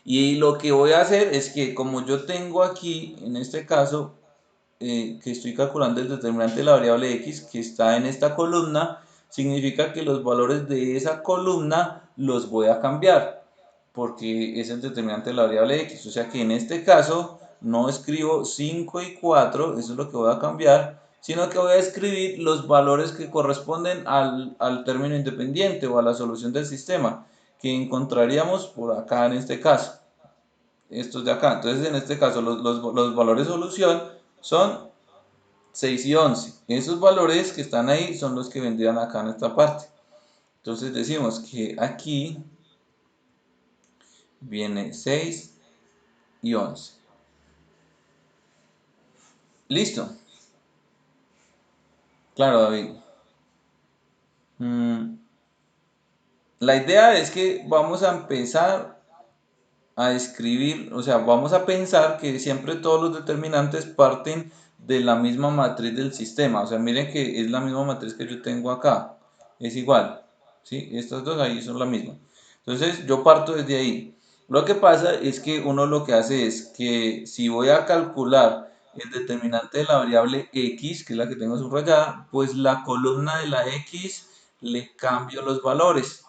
Y lo que voy a hacer es que como yo tengo aquí, en este caso, que estoy calculando el determinante de la variable x que está en esta columna, significa que los valores de esa columna los voy a cambiar, porque es el determinante de la variable x. O sea que en este caso no escribo 5 y 4, eso es lo que voy a cambiar, sino que voy a escribir los valores que corresponden al término independiente o a la solución del sistema, que encontraríamos por acá en este caso. Estos de acá. Entonces, en este caso, los valores de solución son 6 y 11. Esos valores que están ahí son los que vendrían acá en esta parte. Entonces decimos que aquí viene 6 y 11. Listo. Claro, David. Mm, la idea es que vamos a empezar a escribir, o sea, vamos a pensar que siempre todos los determinantes parten de la misma matriz del sistema. O sea, miren que es la misma matriz que yo tengo acá. Es igual. ¿Sí? Estas dos ahí son la misma. Entonces, yo parto desde ahí. Lo que pasa es que uno lo que hace es que si voy a calcular el determinante de la variable x, que es la que tengo subrayada, pues la columna de la x le cambio los valores.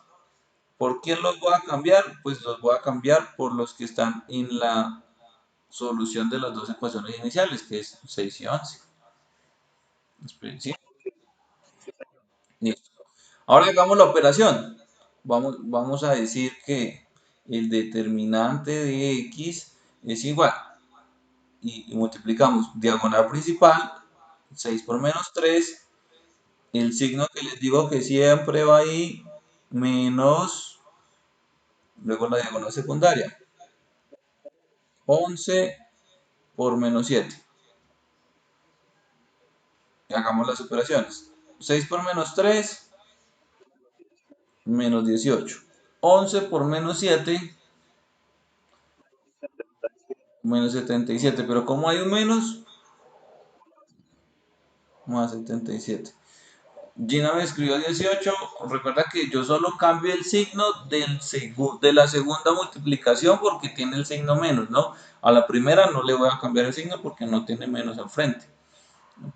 ¿Por quién los voy a cambiar? Pues los voy a cambiar por los que están en la solución de las dos ecuaciones iniciales, que es 6 y 11. ¿Sí? Listo. Ahora hagamos la operación. Vamos a decir que el determinante de x es igual. Y multiplicamos diagonal principal, 6 por menos 3. El signo que les digo que siempre va ahí, menos, luego la diagonal secundaria. 11 por menos 7. Y hagamos las operaciones. 6 por menos 3, menos 18. 11 por menos 7, menos 77. Pero como hay un menos, más 77. Gina me escribió 18. Recuerda que yo solo cambio el signo de la segunda multiplicación porque tiene el signo menos, ¿no? A la primera no le voy a cambiar el signo porque no tiene menos al frente.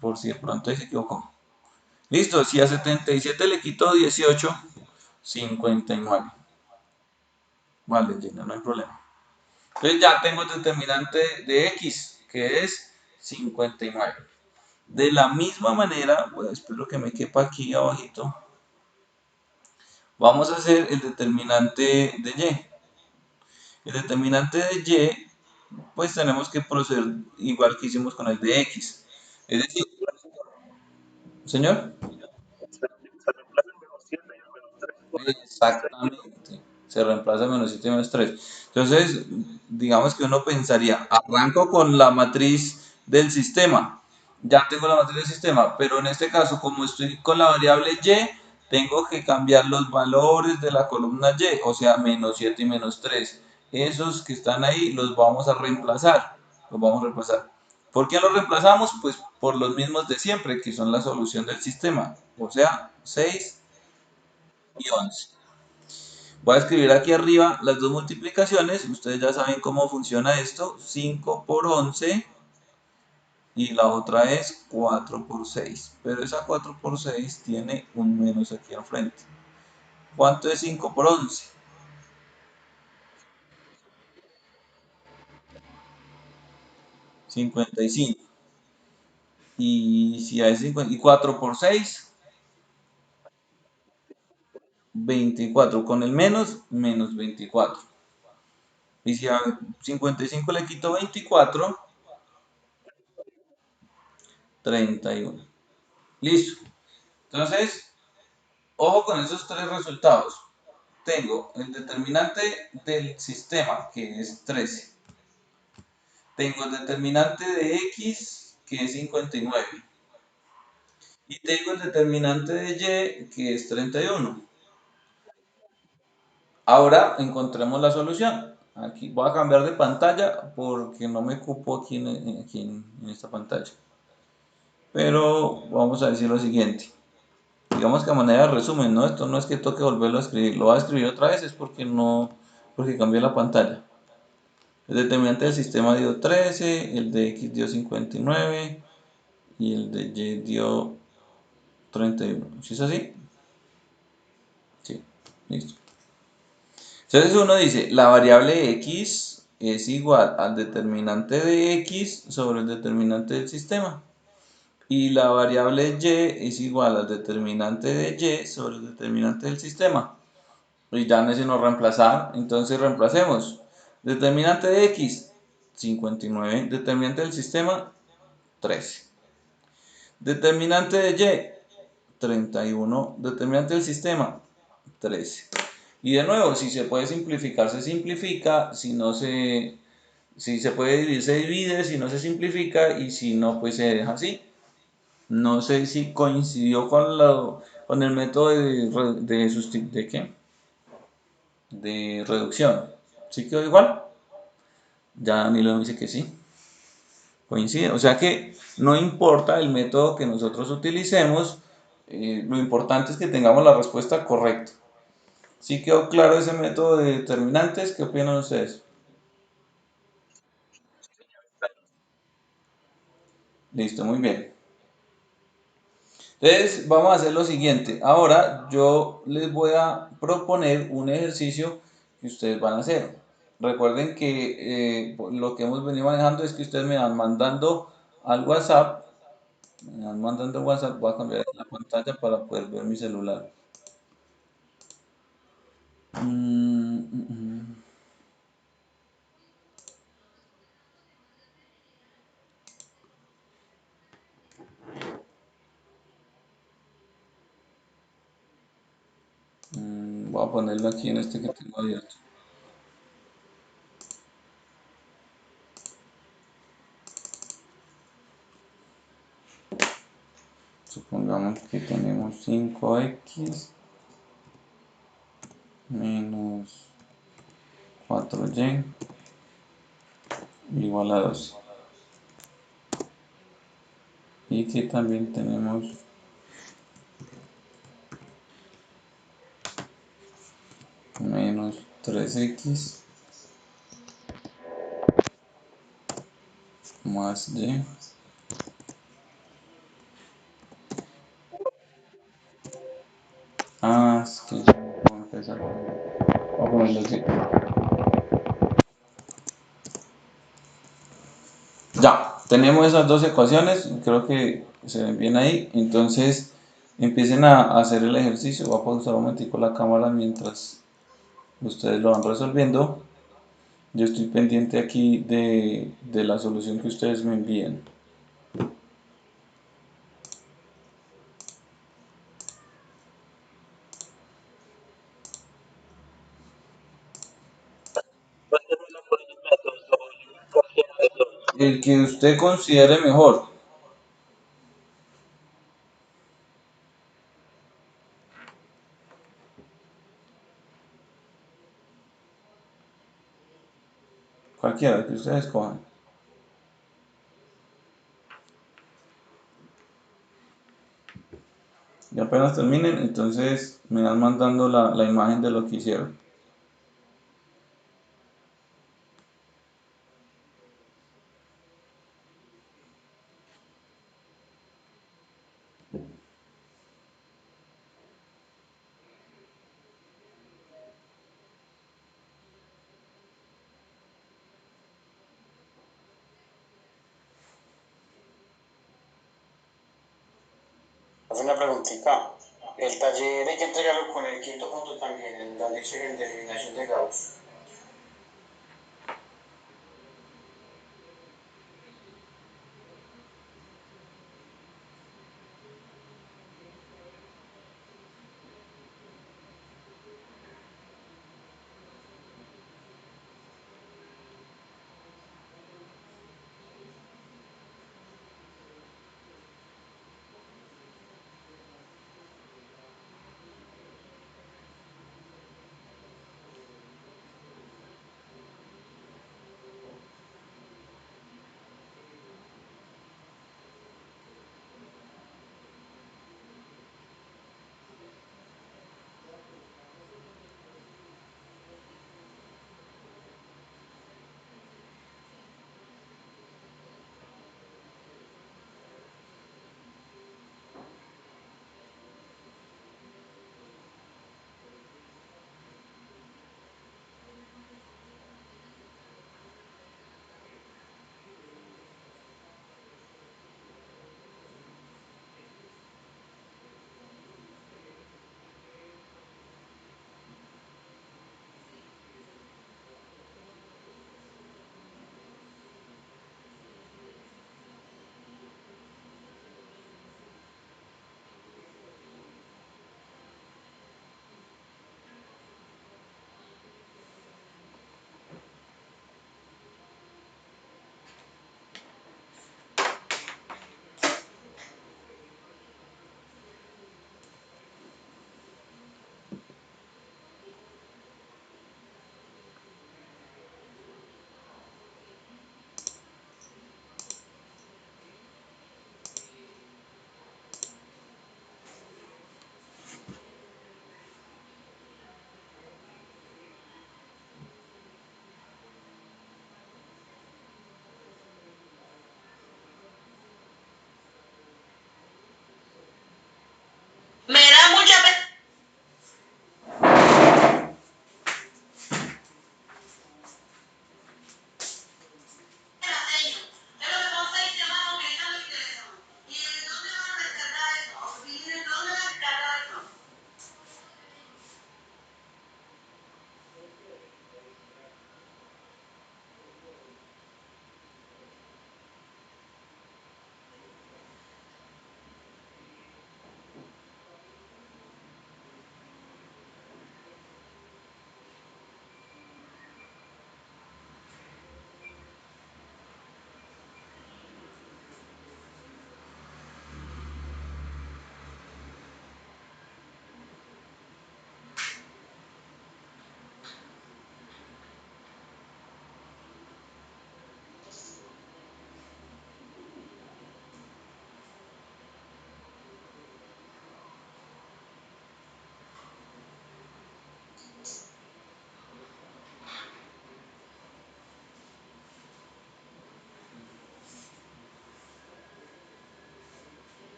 Por si de pronto se equivocó. Listo, si a 77 le quito 18, 59. Vale, Gina, no hay problema. Entonces ya tengo el determinante de x, que es 59. De la misma manera, bueno, espero que me quepa aquí abajito, vamos a hacer el determinante de y. El determinante de y, pues tenemos que proceder igual que hicimos con el de x. Es decir, señor, exactamente. Se reemplaza menos 7 y menos 3. Entonces, digamos que uno pensaría, arranco con la matriz del sistema. Ya tengo la matriz del sistema, pero en este caso, como estoy con la variable y, tengo que cambiar los valores de la columna y, o sea, menos 7 y menos 3. Esos que están ahí los vamos a reemplazar. Los vamos a reemplazar. ¿Por qué los reemplazamos? Pues por los mismos de siempre, que son la solución del sistema. O sea, 6 y 11. Voy a escribir aquí arriba las dos multiplicaciones. Ustedes ya saben cómo funciona esto. 5 por 11 y la otra es 4 por 6. Pero esa 4 por 6 tiene un menos aquí al frente. ¿Cuánto es 5 por 11? 55. Y si hay 54 por 6, 24. Con el menos, menos 24. Y si a 55 le quito 24, 31. Listo. Entonces, Ojo con esos tres resultados. Tengo el determinante del sistema, que es 13. Tengo el determinante de x, que es 59. Y tengo el determinante de y, que es 31. Ahora encontremos la solución. Aquí voy a cambiar de pantalla porque no me cupo aquí en esta pantalla. Pero vamos a decir lo siguiente. Digamos que a manera de resumen, ¿no? Esto no es que toque volverlo a escribir. Lo voy a escribir otra vez, es porque no, porque cambié la pantalla. El determinante del sistema dio 13, el de x dio 59 y el de y dio 31. ¿Sí es así? Sí, listo. Entonces uno dice, la variable x es igual al determinante de x sobre el determinante del sistema. Y la variable y es igual al determinante de y sobre el determinante del sistema. Y ya necesito reemplazar, entonces reemplacemos. Determinante de x, 59. Determinante del sistema, 13. Determinante de y, 31. Determinante del sistema, 13. Y de nuevo, si se puede simplificar, se simplifica. Si se puede dividir, se divide. Si no, se simplifica. Y si no, pues se deja así. No sé si coincidió con el método ¿de qué? De reducción. ¿Sí quedó igual? Ya Danilo me dice que sí. Coincide. O sea que no importa el método que nosotros utilicemos, lo importante es que tengamos la respuesta correcta. ¿Sí quedó claro ese método de determinantes? ¿Qué opinan ustedes? Listo, muy bien. Entonces, vamos a hacer lo siguiente. Ahora yo les voy a proponer un ejercicio que ustedes van a hacer. Recuerden que lo que hemos venido manejando es que ustedes me van mandando al WhatsApp, me van mandando al WhatsApp, voy a cambiar la pantalla para poder ver mi celular. Mm, mm, mm. Voy a ponerlo aquí en este que tengo abierto. Supongamos que tenemos 5x menos 4y igual a 2. Y que también tenemos menos 3x más y. Es que ya no puedo empezar. Voy a ponerlo así. Ya, tenemos esas dos ecuaciones, creo que se ven bien ahí. Entonces empiecen a hacer el ejercicio. Voy a pausar un momentico la cámara mientras ustedes lo van resolviendo. Yo estoy pendiente aquí de la solución que ustedes me envíen. El que usted considere mejor, cualquiera que ustedes escojan. Y apenas terminen, entonces me van mandando la imagen de lo que hicieron. Hace una preguntita. El taller hay que entregarlo con el quinto punto también, en donde dice en eliminación de Gauss.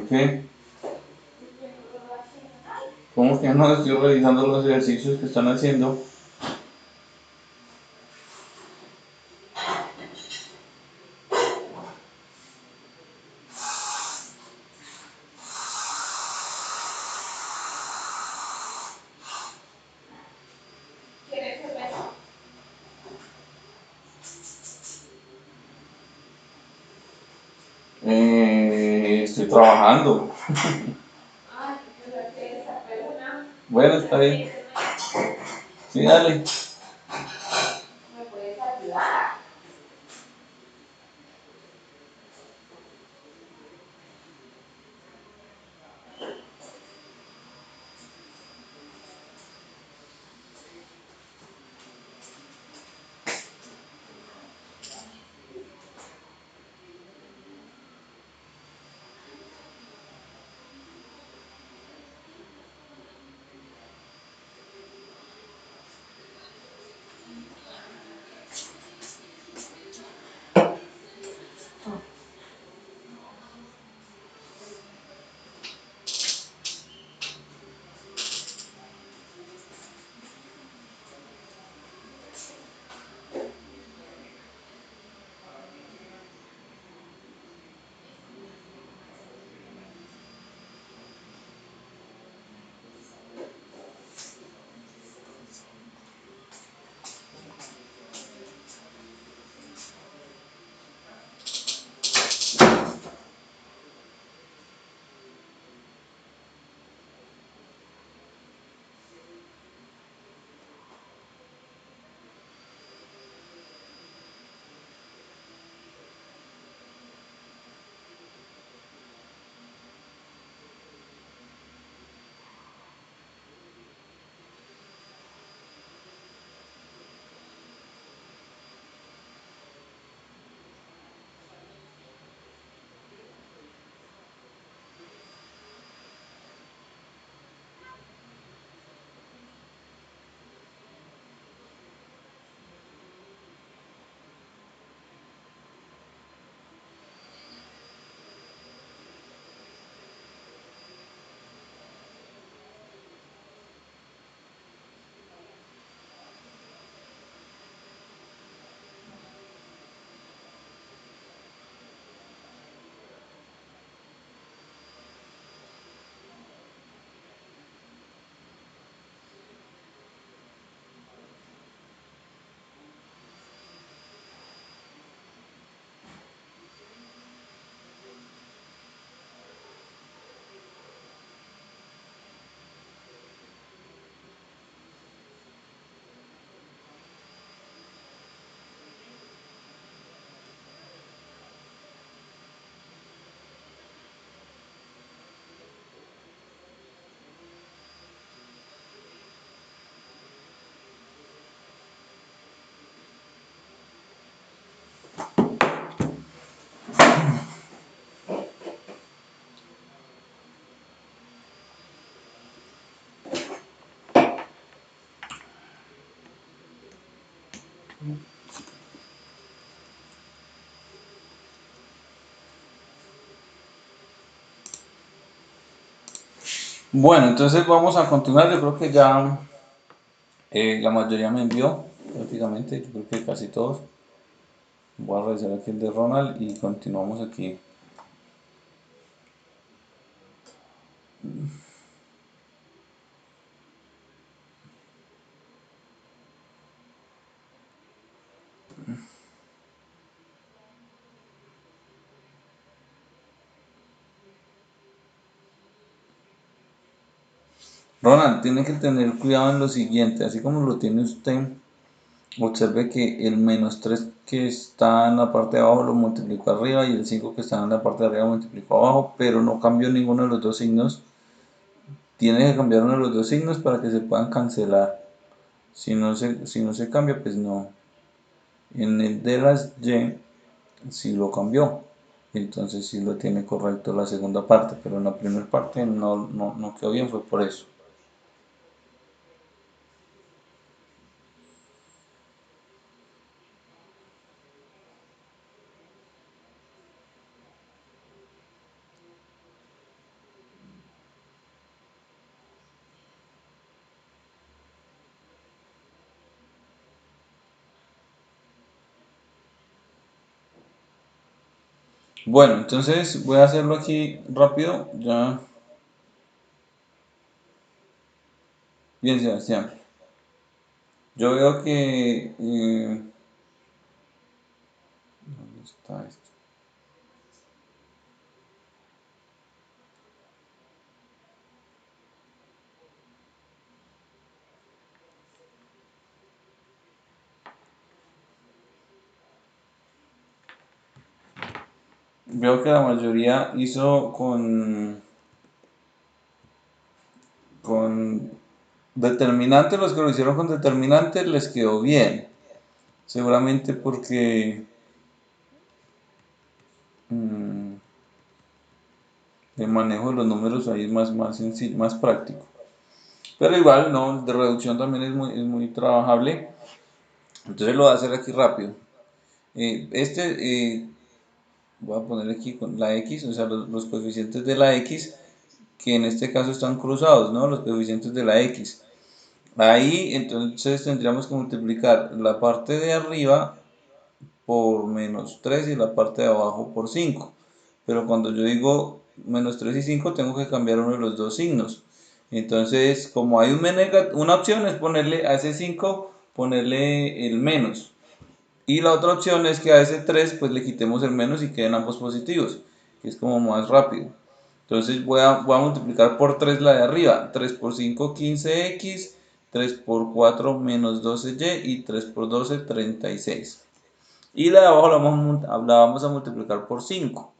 qué? ¿Cómo que no? Estoy revisando los ejercicios que están haciendo. Estoy trabajando. Bueno, está bien. Sí, dale. Bueno, entonces vamos a continuar. Yo creo que ya la mayoría me envió, prácticamente. Yo creo que casi todos. Voy a revisar aquí el de Ronald y continuamos aquí. Ronald, tiene que tener cuidado en lo siguiente, así como lo tiene usted, observe que el -3 que está en la parte de abajo lo multiplicó arriba y el 5 que está en la parte de arriba lo multiplicó abajo, pero no cambió ninguno de los dos signos. Tiene que cambiar uno de los dos signos para que se puedan cancelar. Si no se cambia, pues no. En el de las Y sí lo cambió, entonces sí lo tiene correcto la segunda parte, pero en la primera parte no quedó bien, fue por eso. Bueno, entonces voy a hacerlo aquí rápido. Ya. Bien, Sebastián. Yo veo que... ¿dónde está esto? Veo que la mayoría hizo con determinante. Los que lo hicieron con determinante les quedó bien. Seguramente porque mm, el manejo de los números ahí es más sencillo, más práctico. Pero igual, no, de reducción también es muy trabajable. Entonces lo voy a hacer aquí rápido. Voy a poner aquí con la x, o sea, los coeficientes de la x, que en este caso están cruzados, ¿no? Los coeficientes de la x. Ahí entonces tendríamos que multiplicar la parte de arriba por menos 3 y la parte de abajo por 5. Pero cuando yo digo menos 3 y 5 tengo que cambiar uno de los dos signos. Entonces, como hay una opción es ponerle a ese 5, ponerle el menos. Y la otra opción es que a ese 3 pues le quitemos el menos y queden ambos positivos, que es como más rápido. Entonces voy a multiplicar por 3 la de arriba. 3 por 5, 15x. 3 por 4, menos 12y. Y 3 por 12, 36. Y la de abajo la vamos a multiplicar por 5.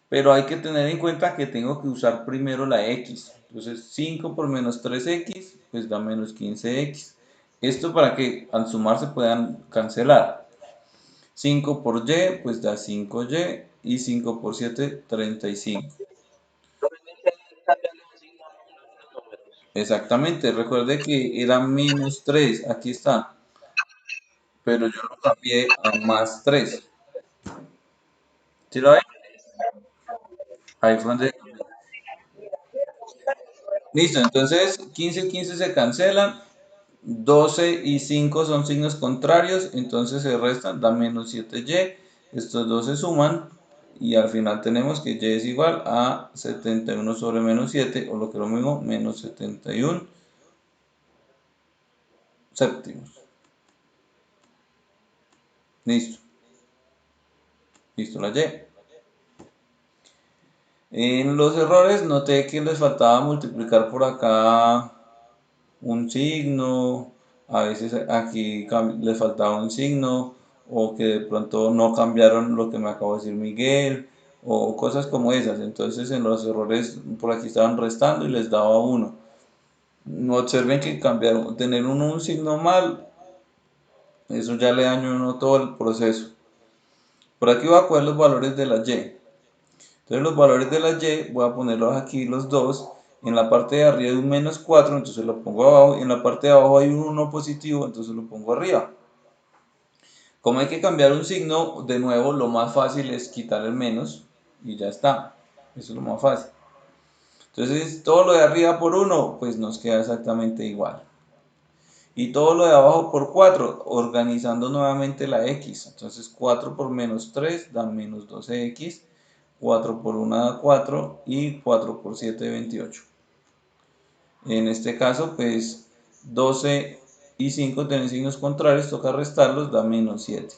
Pero hay que tener en cuenta que tengo que usar primero la x. Entonces 5 por menos 3x, pues da menos 15x. Esto para que al sumar se puedan cancelar. 5 por y, pues da 5y. Y 5 por 7, 35. Exactamente, recuerde que era menos 3, aquí está. Pero yo lo cambié a más 3. ¿Sí lo ven? Ahí fue donde... Listo, entonces 15 y 15 se cancelan. 12 y 5 son signos contrarios, entonces se restan, da menos 7y. Estos dos se suman y al final tenemos que y es igual a 71 sobre menos 7, o lo que es lo mismo, menos 71 séptimos. Listo, listo la y. En los errores noté que les faltaba multiplicar por acá un signo, a veces aquí les faltaba un signo, o que de pronto no cambiaron lo que me acabó de decir Miguel, o cosas como esas. Entonces en los errores por aquí estaban restando y les daba uno. Observen que cambiaron, tener uno un signo mal, eso ya le dañó a uno todo el proceso. Por aquí voy a coger los valores de la y. Entonces los valores de la y voy a ponerlos aquí los dos. En la parte de arriba hay un menos 4, entonces lo pongo abajo. Y en la parte de abajo hay un 1 positivo, entonces lo pongo arriba. Como hay que cambiar un signo, de nuevo lo más fácil es quitar el menos y ya está. Eso es lo más fácil. Entonces todo lo de arriba por 1, pues nos queda exactamente igual. Y todo lo de abajo por 4, organizando nuevamente la x. Entonces 4 por menos 3 da menos 12x. 4 por 1 da 4 y 4 por 7, 28. En este caso, pues 12 y 5 tienen signos contrarios, toca restarlos, da menos 7.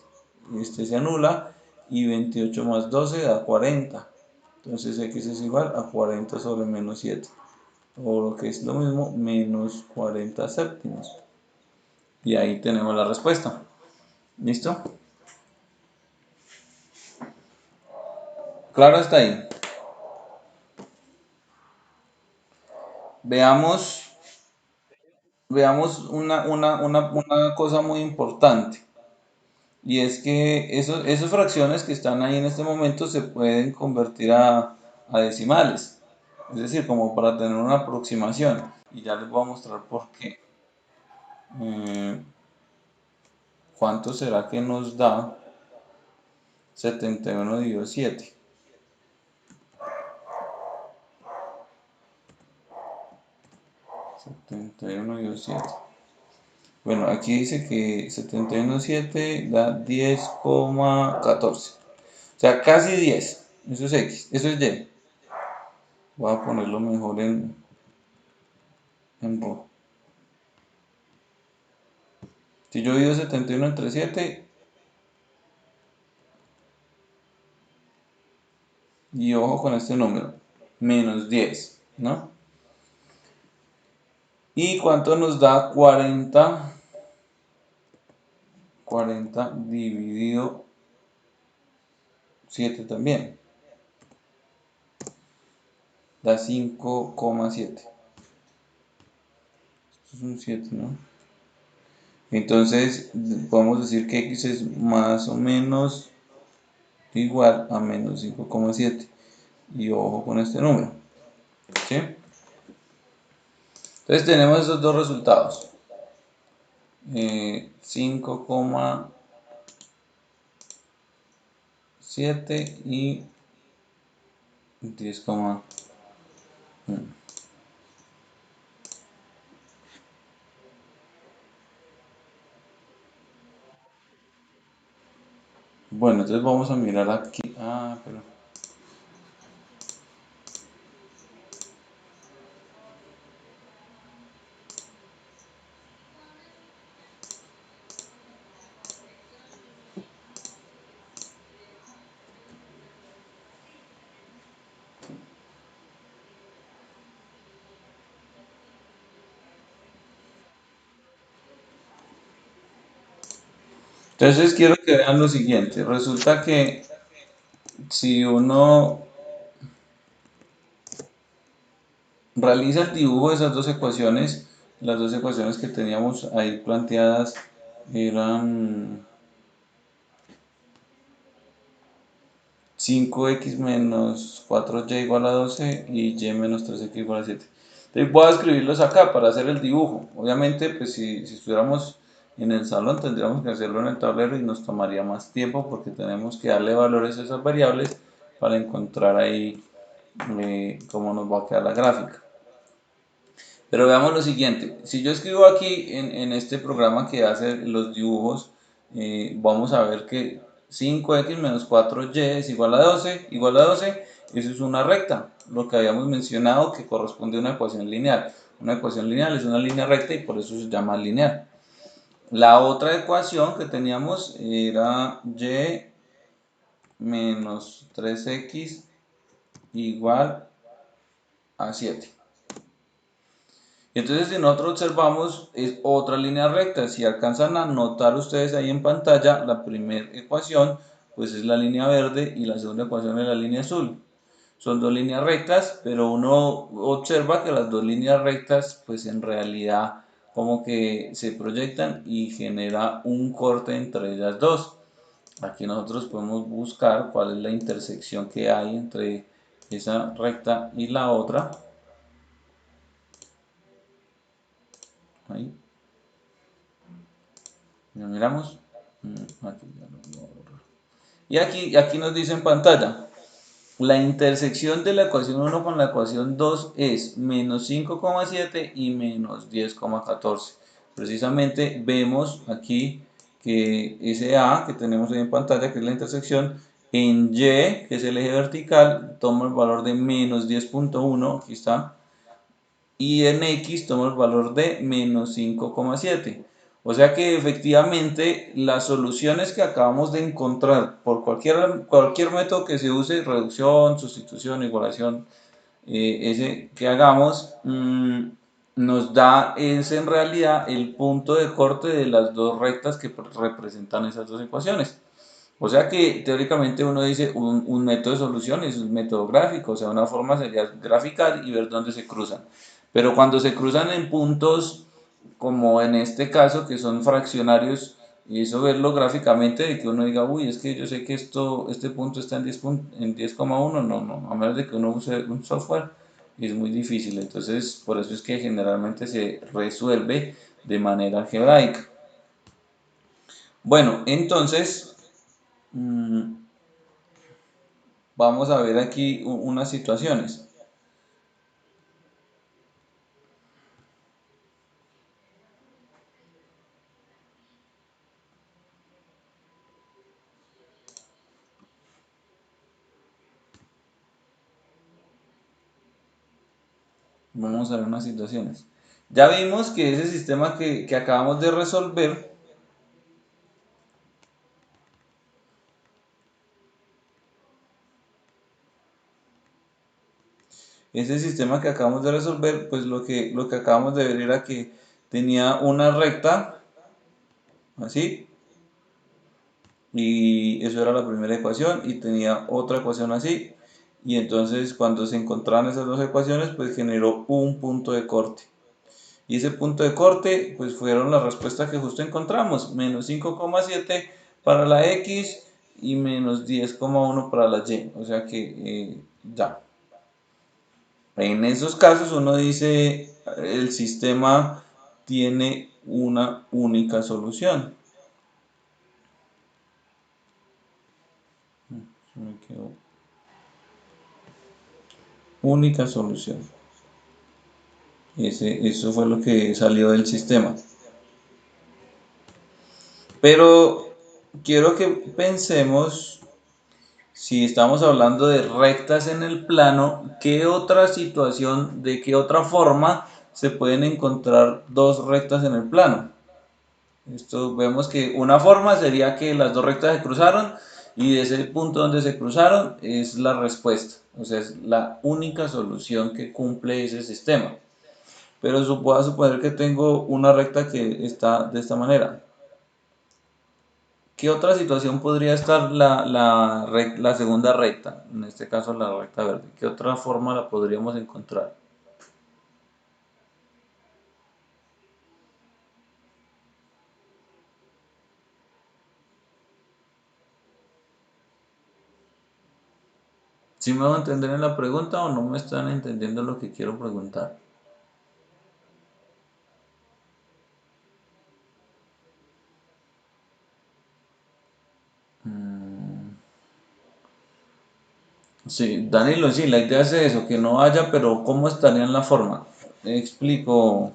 Este se anula y 28 más 12 da 40. Entonces x es igual a 40 sobre menos 7. O lo que es lo mismo, menos 40 séptimos. Y ahí tenemos la respuesta. ¿Listo? Claro, está ahí. Veamos, veamos una cosa muy importante. Y es que esas fracciones que están ahí en este momento se pueden convertir a decimales. Es decir, como para tener una aproximación. Y ya les voy a mostrar por qué. Eh, ¿Cuánto será que nos da 71 dividido 7? 71 dividido 7. Bueno, aquí dice que 71,7 da 10,14. O sea, casi 10. Eso es X, eso es Y. Voy a ponerlo mejor en rojo. Si yo divido 71 entre 7, y ojo con este número, menos 10, ¿no? ¿Y cuánto nos da 40 dividido 7 también? Da 5,7. Esto es un 7, ¿no? Entonces, podemos decir que X es más o menos igual a menos 5,7. Y ojo con este número, ¿sí? Entonces tenemos esos dos resultados. 5,7 y 10,1. Bueno, entonces vamos a mirar aquí. Ah, pero... Entonces quiero que vean lo siguiente. Resulta que si uno realiza el dibujo de esas dos ecuaciones, las dos ecuaciones que teníamos ahí planteadas eran 5x menos 4y igual a 12 y y menos 3x igual a 7. Entonces voy a escribirlos acá para hacer el dibujo. Obviamente, pues si estuviéramos en el salón tendríamos que hacerlo en el tablero y nos tomaría más tiempo porque tenemos que darle valores a esas variables para encontrar ahí cómo nos va a quedar la gráfica. Pero veamos lo siguiente, si yo escribo aquí en este programa que hace los dibujos, vamos a ver que 5x menos 4y es igual a 12, eso es una recta, lo que habíamos mencionado que corresponde a una ecuación lineal. Una ecuación lineal es una línea recta y por eso se llama lineal. La otra ecuación que teníamos era y menos 3x igual a 7. Entonces, si nosotros observamos, es otra línea recta. Si alcanzan a notar ustedes ahí en pantalla, la primera ecuación, pues es la línea verde y la segunda ecuación es la línea azul. Son dos líneas rectas, pero uno observa que las dos líneas rectas, pues en realidad como que se proyectan y genera un corte entre ellas dos. Aquí nosotros podemos buscar cuál es la intersección que hay entre esa recta y la otra. Ahí. Ya miramos. Aquí ya y aquí nos dice en pantalla, la intersección de la ecuación 1 con la ecuación 2 es menos 5,7 y menos 10,14. Precisamente vemos aquí que ese A que tenemos ahí en pantalla, que es la intersección, en Y, que es el eje vertical, toma el valor de menos 10,1, aquí está, y en X toma el valor de menos 5,7. O sea que efectivamente las soluciones que acabamos de encontrar por cualquier método que se use, reducción, sustitución, igualación, ese que hagamos, nos da es en realidad el punto de corte de las dos rectas que representan esas dos ecuaciones. O sea que teóricamente uno dice un método de solución es un método gráfico, o sea, una forma sería graficar y ver dónde se cruzan. Pero cuando se cruzan en puntos, como en este caso, que son fraccionarios, y eso verlo gráficamente, de que uno diga, uy, es que yo sé que este punto está en 10,1, no, a menos de que uno use un software, es muy difícil. Entonces, por eso es que generalmente se resuelve de manera algebraica. Bueno, entonces, mm, vamos a ver aquí unas situaciones. Vamos a ver unas situaciones. Ya vimos que ese sistema que acabamos de resolver, ese sistema que acabamos de resolver, pues lo que acabamos de ver era que tenía una recta, así, y eso era la primera ecuación, y tenía otra ecuación así, y entonces cuando se encontraban esas dos ecuaciones, pues generó un punto de corte. Y ese punto de corte, pues fueron las respuestas que justo encontramos, menos 5,7 para la X y menos 10,1 para la Y. O sea que ya. En esos casos uno dice, el sistema tiene una única solución. Me quedó única solución. Eso fue lo que salió del sistema. Pero quiero que pensemos, si estamos hablando de rectas en el plano, ¿qué otra situación, de qué otra forma se pueden encontrar dos rectas en el plano? Esto vemos que una forma sería que las dos rectas se cruzaron y de ese punto donde se cruzaron es la respuesta, o sea, es la única solución que cumple ese sistema. Pero voy a suponer que tengo una recta que está de esta manera. ¿Qué otra situación podría estar la segunda recta? En este caso la recta verde. ¿Qué otra forma la podríamos encontrar? ¿Sí me van a entender en la pregunta o no me están entendiendo lo que quiero preguntar? Mm, sí, Danilo, sí, la idea es eso, que no haya, pero ¿cómo estaría en la forma? Explico,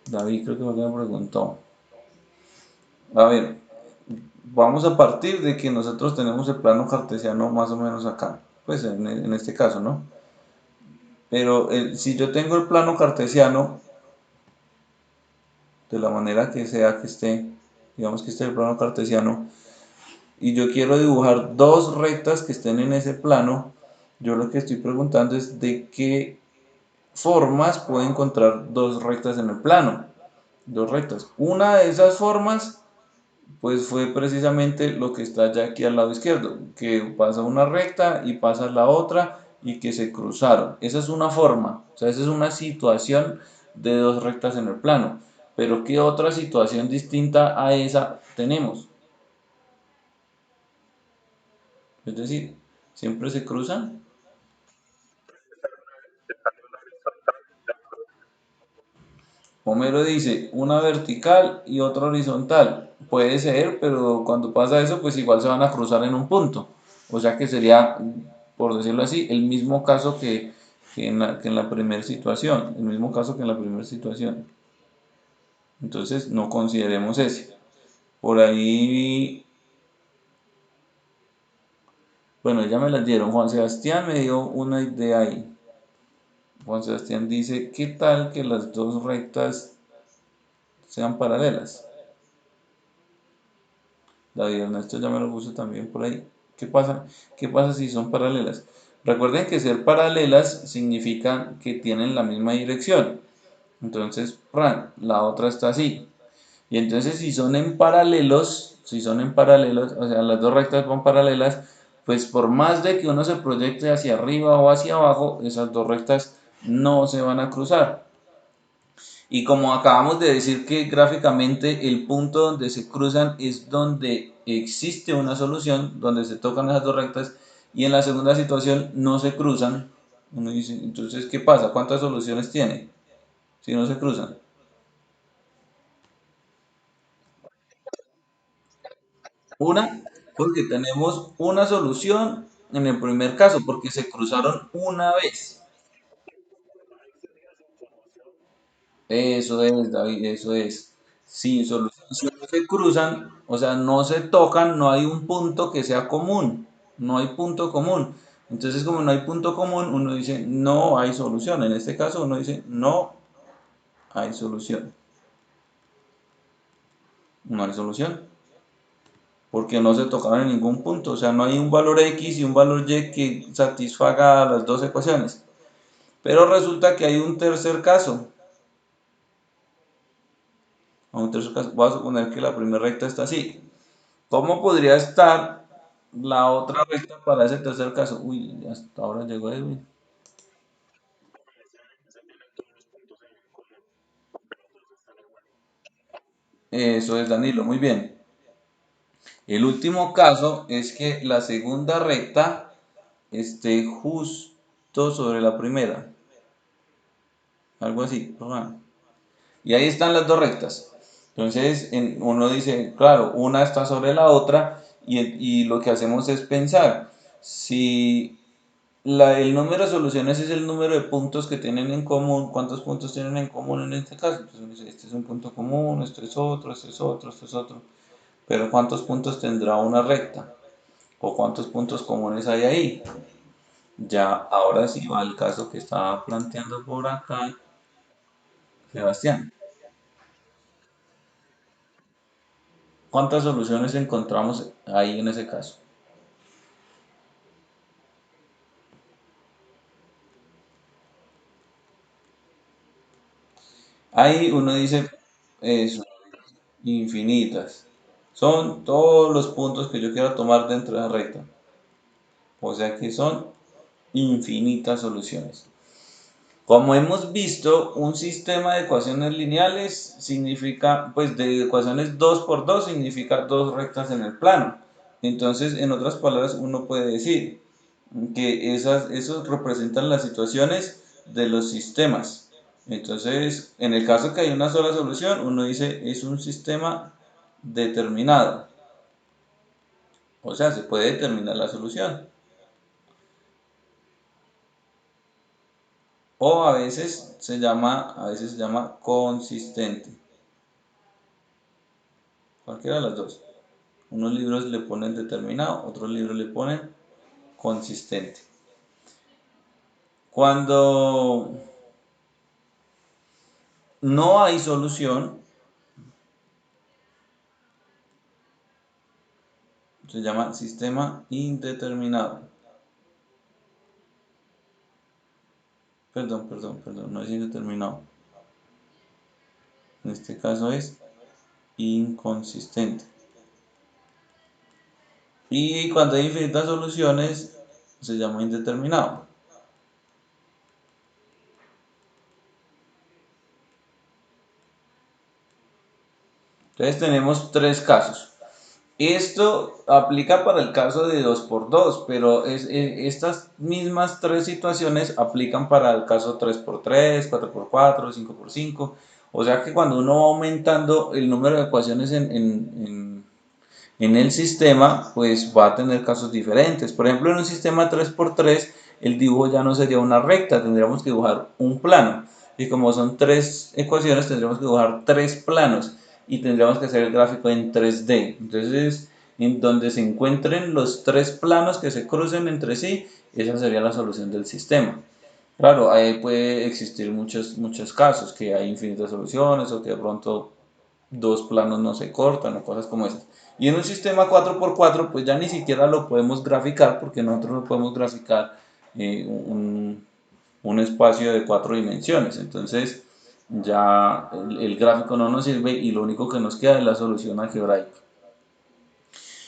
David, creo que fue que me preguntó. A ver, vamos a partir de que nosotros tenemos el plano cartesiano más o menos acá, pues en este caso, ¿no? Pero si yo tengo el plano cartesiano de la manera que sea que esté, digamos que esté el plano cartesiano, y yo quiero dibujar dos rectas que estén en ese plano, yo lo que estoy preguntando es de qué formas puedo encontrar dos rectas en el plano. Dos rectas. Una de esas formas, pues fue precisamente lo que está ya aquí al lado izquierdo, que pasa una recta y pasa la otra y que se cruzaron. Esa es una forma, o sea, esa es una situación de dos rectas en el plano. Pero ¿qué otra situación distinta a esa tenemos? Es decir, siempre se cruzan. Homero dice una vertical y otra horizontal. Puede ser, pero cuando pasa eso, pues igual se van a cruzar en un punto. O sea que sería, por decirlo así, el mismo caso que en la primera situación. El mismo caso que en la primera situación. Entonces no consideremos ese. Por ahí, bueno, ya me las dieron. Juan Sebastián me dio una idea ahí. Juan Sebastián dice, ¿qué tal que las dos rectas sean paralelas? David Ernesto ya me lo puso también por ahí. ¿Qué pasa? ¿Qué pasa si son paralelas? Recuerden que ser paralelas significa que tienen la misma dirección. Entonces, la otra está así. Y entonces si son en paralelos, o sea, las dos rectas van paralelas, pues por más de que uno se proyecte hacia arriba o hacia abajo, esas dos rectas no se van a cruzar. Y como acabamos de decir que gráficamente el punto donde se cruzan es donde existe una solución, donde se tocan esas dos rectas, y en la segunda situación no se cruzan, uno dice, entonces, ¿qué pasa? ¿Cuántas soluciones tiene si no se cruzan? Una, porque tenemos una solución en el primer caso, porque se cruzaron una vez. Eso es, David, eso es. Sin solución, si no se cruzan, o sea, no se tocan, no hay un punto que sea común, no hay punto común. Entonces, como no hay punto común, uno dice no hay solución. En este caso, uno dice no hay solución. No hay solución. Porque no se tocaron en ningún punto. O sea, no hay un valor X y un valor Y que satisfaga las dos ecuaciones. Pero resulta que hay un tercer caso. Voy a suponer que la primera recta está así. ¿Cómo podría estar la otra recta para ese tercer caso? Uy, hasta ahora llegó Edwin. Eso es, Danilo, muy bien. El último caso es que la segunda recta esté justo sobre la primera, algo así. Y ahí están las dos rectas. Entonces uno dice, claro, una está sobre la otra y lo que hacemos es pensar, si el número de soluciones es el número de puntos que tienen en común, ¿cuántos puntos tienen en común en este caso? Entonces uno dice, este es un punto común, este es otro, este es otro, este es otro. Pero ¿cuántos puntos tendrá una recta? ¿O cuántos puntos comunes hay ahí? Ya, ahora sí va el caso que estaba planteando por acá Sebastián. ¿Cuántas soluciones encontramos ahí en ese caso? Ahí uno dice, eso, infinitas. Son todos los puntos que yo quiero tomar dentro de la recta. O sea que son infinitas soluciones. Como hemos visto, un sistema de ecuaciones lineales significa, pues de ecuaciones 2 por 2 significa dos rectas en el plano. Entonces, en otras palabras, uno puede decir que esos representan las situaciones de los sistemas. Entonces, en el caso que hay una sola solución, uno dice es un sistema determinado. O sea, se puede determinar la solución. O a veces se llama consistente. Cualquiera de las dos. Unos libros le ponen determinado, otros libros le ponen consistente. Cuando no hay solución, se llama sistema indeterminado. Perdón, no es indeterminado. En este caso es inconsistente. Y cuando hay infinitas soluciones, se llama indeterminado. Entonces tenemos tres casos. Esto aplica para el caso de 2 por 2, pero estas mismas tres situaciones aplican para el caso 3 por 3, 4 por 4, 5 por 5. O sea que cuando uno va aumentando el número de ecuaciones en el sistema, pues va a tener casos diferentes. Por ejemplo, en un sistema 3 por 3, el dibujo ya no sería una recta, tendríamos que dibujar un plano. Y como son tres ecuaciones, tendríamos que dibujar tres planos y tendríamos que hacer el gráfico en 3D. Entonces, en donde se encuentren los tres planos que se crucen entre sí, esa sería la solución del sistema. Claro, ahí puede existir muchos casos, que hay infinitas soluciones o que de pronto dos planos no se cortan o cosas como esas. Y en un sistema 4x4 pues ya ni siquiera lo podemos graficar porque nosotros no podemos graficar un espacio de cuatro dimensiones. Entonces ya el gráfico no nos sirve y lo único que nos queda es la solución algebraica.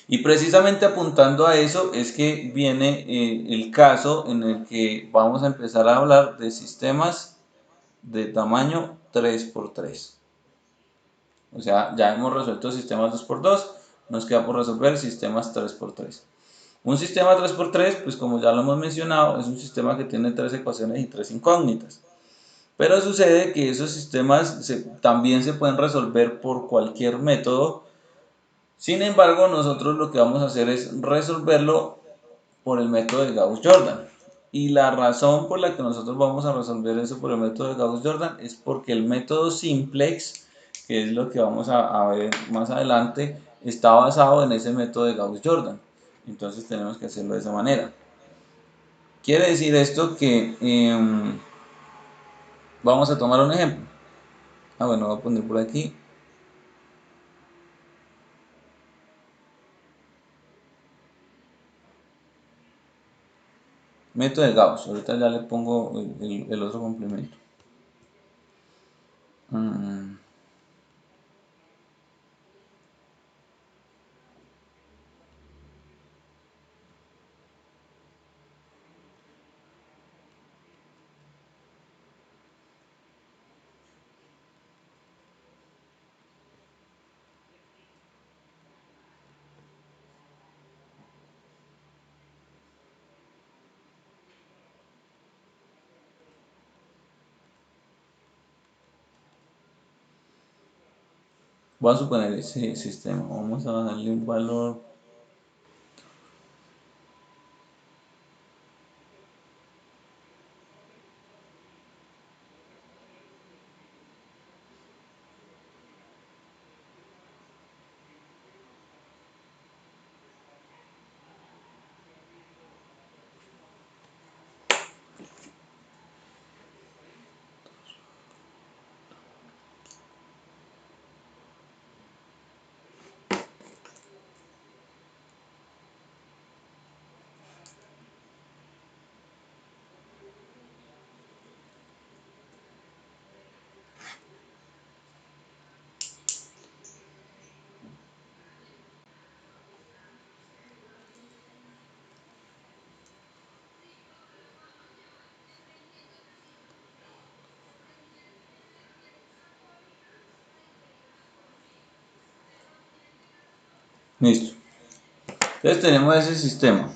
Y precisamente apuntando a eso es que viene el caso en el que vamos a empezar a hablar de sistemas de tamaño 3x3. O sea, ya hemos resuelto sistemas 2x2, nos queda por resolver sistemas 3x3. Un sistema 3x3, pues como ya lo hemos mencionado, es un sistema que tiene tres ecuaciones y tres incógnitas. Pero sucede que esos sistemas también se pueden resolver por cualquier método. Sin embargo, nosotros lo que vamos a hacer es resolverlo por el método de Gauss-Jordan. Y la razón por la que nosotros vamos a resolver eso por el método de Gauss-Jordan es porque el método simplex, que es lo que vamos a ver más adelante, está basado en ese método de Gauss-Jordan. Entonces tenemos que hacerlo de esa manera. Quiere decir esto que vamos a tomar un ejemplo. Bueno, voy a poner por aquí. Método de Gauss. Ahorita ya le pongo el otro complemento. Mm, Voy a suponer ese sistema. Vamos a darle un valor. Listo. Entonces tenemos ese sistema.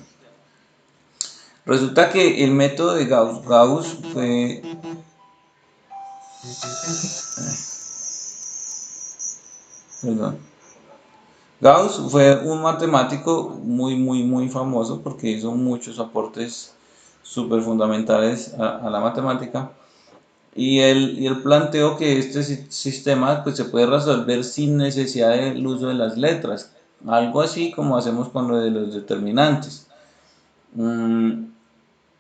Resulta que el método de Gauss fue, perdón, Gauss fue un matemático muy famoso porque hizo muchos aportes súper fundamentales a la matemática. Y él planteó que este sistema pues, se puede resolver sin necesidad del uso de las letras, algo así como hacemos con lo de los determinantes. Mm,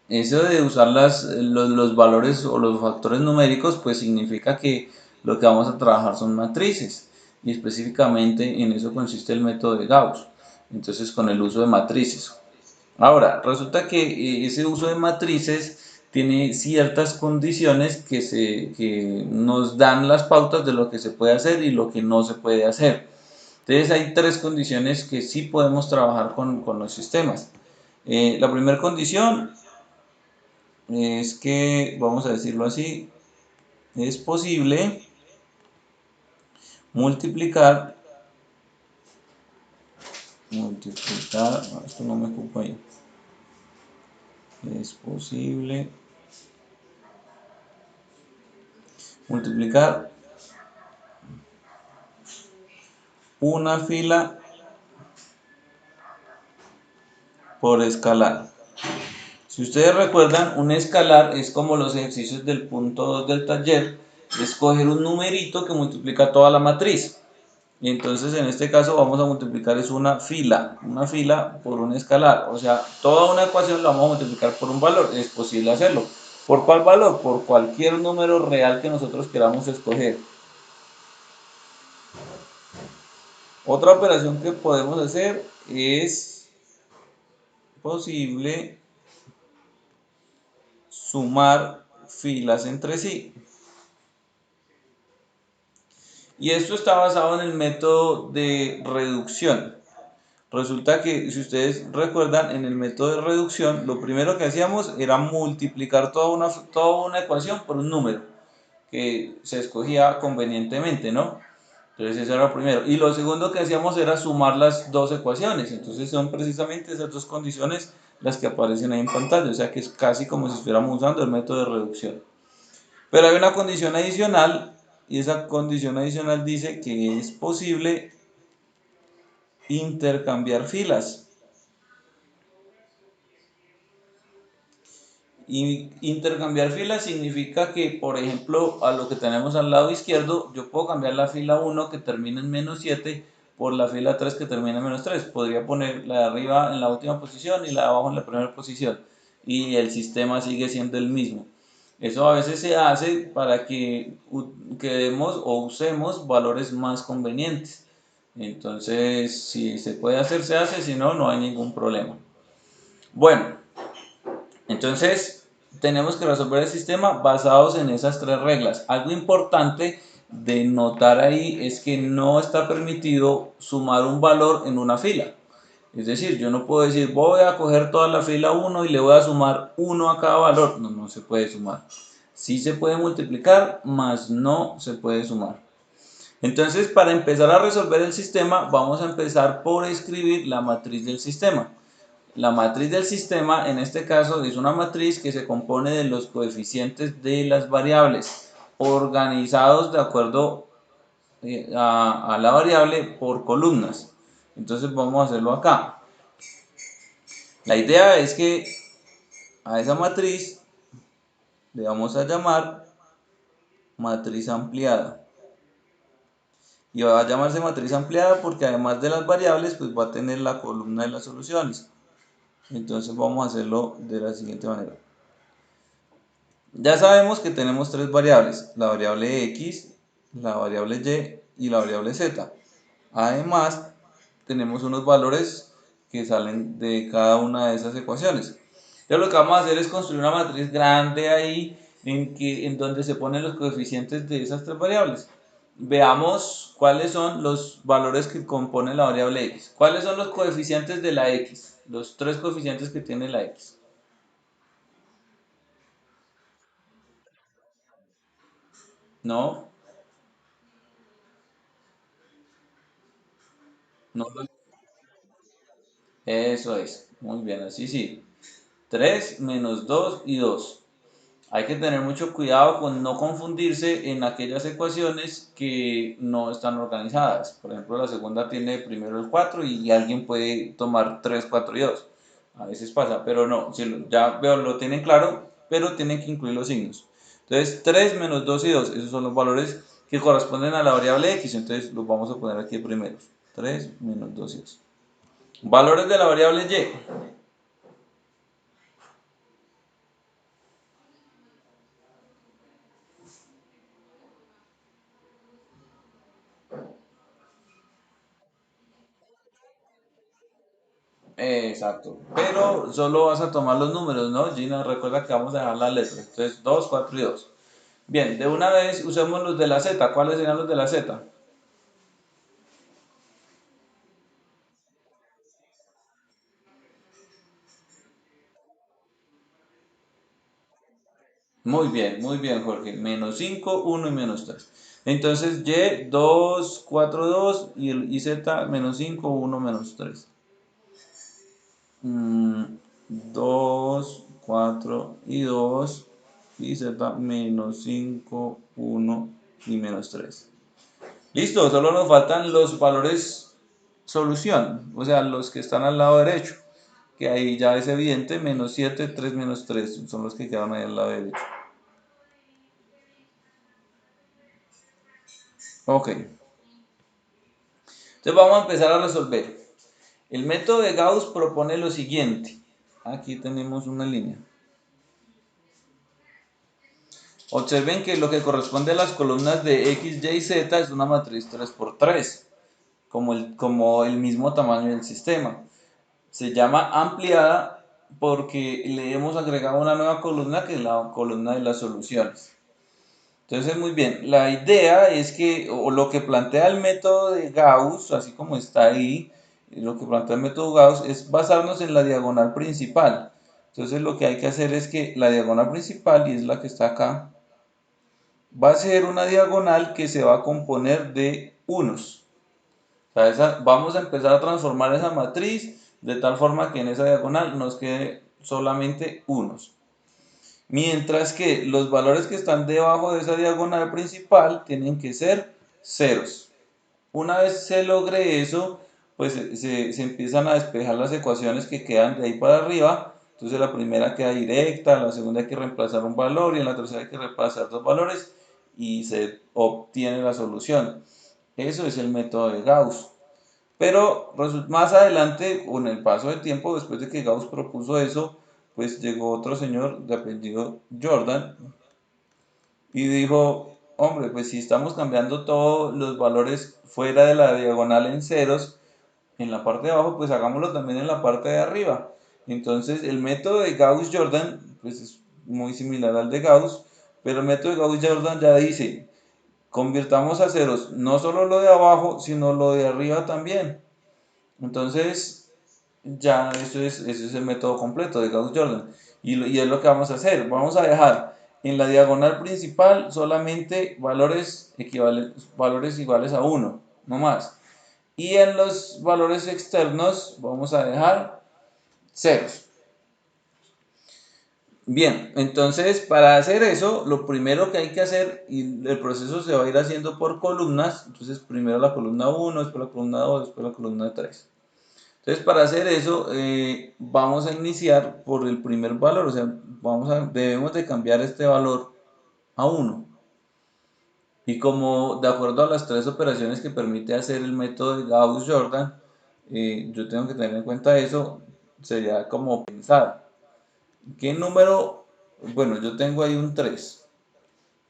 Eso de usar los valores o los factores numéricos, pues significa que lo que vamos a trabajar son matrices, y específicamente en eso consiste el método de Gauss, entonces con el uso de matrices. Ahora, resulta que ese uso de matrices tiene ciertas condiciones que nos dan las pautas de lo que se puede hacer y lo que no se puede hacer. Entonces hay tres condiciones que sí podemos trabajar con los sistemas. La primera condición es que, vamos a decirlo así, es posible multiplicar, esto no me ocupa ahí, es posible multiplicar una fila por escalar. Si ustedes recuerdan, un escalar es como los ejercicios del punto 2 del taller, es coger un numerito que multiplica toda la matriz. Y entonces en este caso vamos a multiplicar es una fila por un escalar. O sea, toda una ecuación la vamos a multiplicar por un valor. Es posible hacerlo. ¿Por cuál valor? Por cualquier número real que nosotros queramos escoger. Otra operación que podemos hacer es posible sumar filas entre sí. Y esto está basado en el método de reducción. Resulta que, si ustedes recuerdan, en el método de reducción, lo primero que hacíamos era multiplicar toda una ecuación por un número que se escogía convenientemente, ¿no? Entonces eso era lo primero. Y lo segundo que hacíamos era sumar las dos ecuaciones. Entonces son precisamente esas dos condiciones las que aparecen ahí en pantalla. O sea que es casi como si estuviéramos usando el método de reducción. Pero hay una condición adicional, y esa condición adicional dice que es posible intercambiar filas. Y intercambiar filas significa que, por ejemplo, a lo que tenemos al lado izquierdo, yo puedo cambiar la fila 1 que termina en -7 por la fila 3 que termina en -3. Podría poner la de arriba en la última posición y la de abajo en la primera posición. y el sistema sigue siendo el mismo. Eso a veces se hace para que quedemos o usemos valores más convenientes. Entonces, si se puede hacer, se hace, si no, no hay ningún problema. Bueno, entonces tenemos que resolver el sistema basados en esas tres reglas. Algo importante de notar ahí es que no está permitido sumar un valor en una fila. Es decir, yo no puedo decir voy a coger toda la fila 1 y le voy a sumar 1 a cada valor. No, no se puede sumar. Sí se puede multiplicar, mas no se puede sumar. Entonces, para empezar a resolver el sistema, vamos a empezar por escribir la matriz del sistema. La matriz del sistema, en este caso, es una matriz que se compone de los coeficientes de las variables, organizados de acuerdo a la variable por columnas. Entonces vamos a hacerlo acá. La idea es que a esa matriz le vamos a llamar matriz ampliada. Y va a llamarse matriz ampliada porque además de las variables, pues va a tener la columna de las soluciones. Entonces vamos a hacerlo de la siguiente manera. Ya sabemos que tenemos tres variables, la variable x, la variable y la variable z. Además, tenemos unos valores que salen de cada una de esas ecuaciones. Entonces lo que vamos a hacer es construir una matriz grande ahí en donde se ponen los coeficientes de esas tres variables. Veamos cuáles son los valores que componen la variable x. ¿Cuáles son los coeficientes de la x? Los tres coeficientes que tiene la x. No, no. Eso es. Muy bien, así sí. 3 menos 2 y 2. Hay que tener mucho cuidado con no confundirse en aquellas ecuaciones que no están organizadas. Por ejemplo, la segunda tiene primero el 4 y alguien puede tomar 3, 4 y 2. A veces pasa, pero no. Si ya veo, lo tienen claro, pero tienen que incluir los signos. Entonces, 3 menos 2 y 2, esos son los valores que corresponden a la variable x. Entonces, los vamos a poner aquí primero. 3 menos 2 y 2. Valores de la variable y. Exacto. Pero solo vas a tomar los números, ¿no? Gina, recuerda que vamos a dejar la letra. Entonces, 2, 4 y 2. Bien, de una vez usemos los de la Z. ¿Cuáles serían los de la Z? Muy bien, Jorge. Menos 5, 1 y menos 3. Entonces, Y, 2, 4, 2 y Z, menos 5, 1, menos 3. 2, 4 y 2 y Z, menos 5, 1 y menos 3. Listo, solo nos faltan los valores solución, o sea, los que están al lado derecho, que ahí ya es evidente, menos 7, 3 menos 3 son los que quedan ahí al lado derecho. Ok, entonces vamos a empezar a resolver. El método de Gauss propone lo siguiente. Aquí tenemos una línea. Observen que lo que corresponde a las columnas de X, Y y Z es una matriz 3 por 3, como el mismo tamaño del sistema. Se llama ampliada porque le hemos agregado una nueva columna que es la columna de las soluciones. Entonces, muy bien, la idea es que, o lo que plantea el método de Gauss, así como está ahí, lo que plantea el método Gauss es basarnos en la diagonal principal. Entonces, lo que hay que hacer es que la diagonal principal, y es la que está acá, va a ser una diagonal que se va a componer de unos. O sea, vamos a empezar a transformar esa matriz de tal forma que en esa diagonal nos quede solamente unos. Mientras que los valores que están debajo de esa diagonal principal tienen que ser ceros. Una vez se logre eso, pues se empiezan a despejar las ecuaciones que quedan de ahí para arriba. Entonces la primera queda directa, la segunda hay que reemplazar un valor y en la tercera hay que reemplazar dos valores y se obtiene la solución. Eso es el método de Gauss. Pero más adelante, con el paso del tiempo, después de que Gauss propuso eso, pues llegó otro señor de apellido Jordan y dijo, hombre, pues si estamos cambiando todos los valores fuera de la diagonal en ceros, en la parte de abajo, pues hagámoslo también en la parte de arriba. Entonces, el método de Gauss-Jordan, pues es muy similar al de Gauss, pero el método de Gauss-Jordan ya dice, convirtamos a ceros no solo lo de abajo, sino lo de arriba también. Entonces, ya eso es el método completo de Gauss-Jordan. Y es lo que vamos a hacer. Vamos a dejar en la diagonal principal solamente valores iguales a 1, no más. Y en los valores externos vamos a dejar ceros. Bien, entonces para hacer eso, lo primero que hay que hacer, y el proceso se va a ir haciendo por columnas, entonces primero la columna 1, después la columna 2, después la columna 3. Entonces para hacer eso, vamos a iniciar por el primer valor, o sea, debemos de cambiar este valor a 1. Y como de acuerdo a las tres operaciones que permite hacer el método de Gauss-Jordan, yo tengo que tener en cuenta eso, sería como pensar, ¿qué número? Bueno, yo tengo ahí un 3.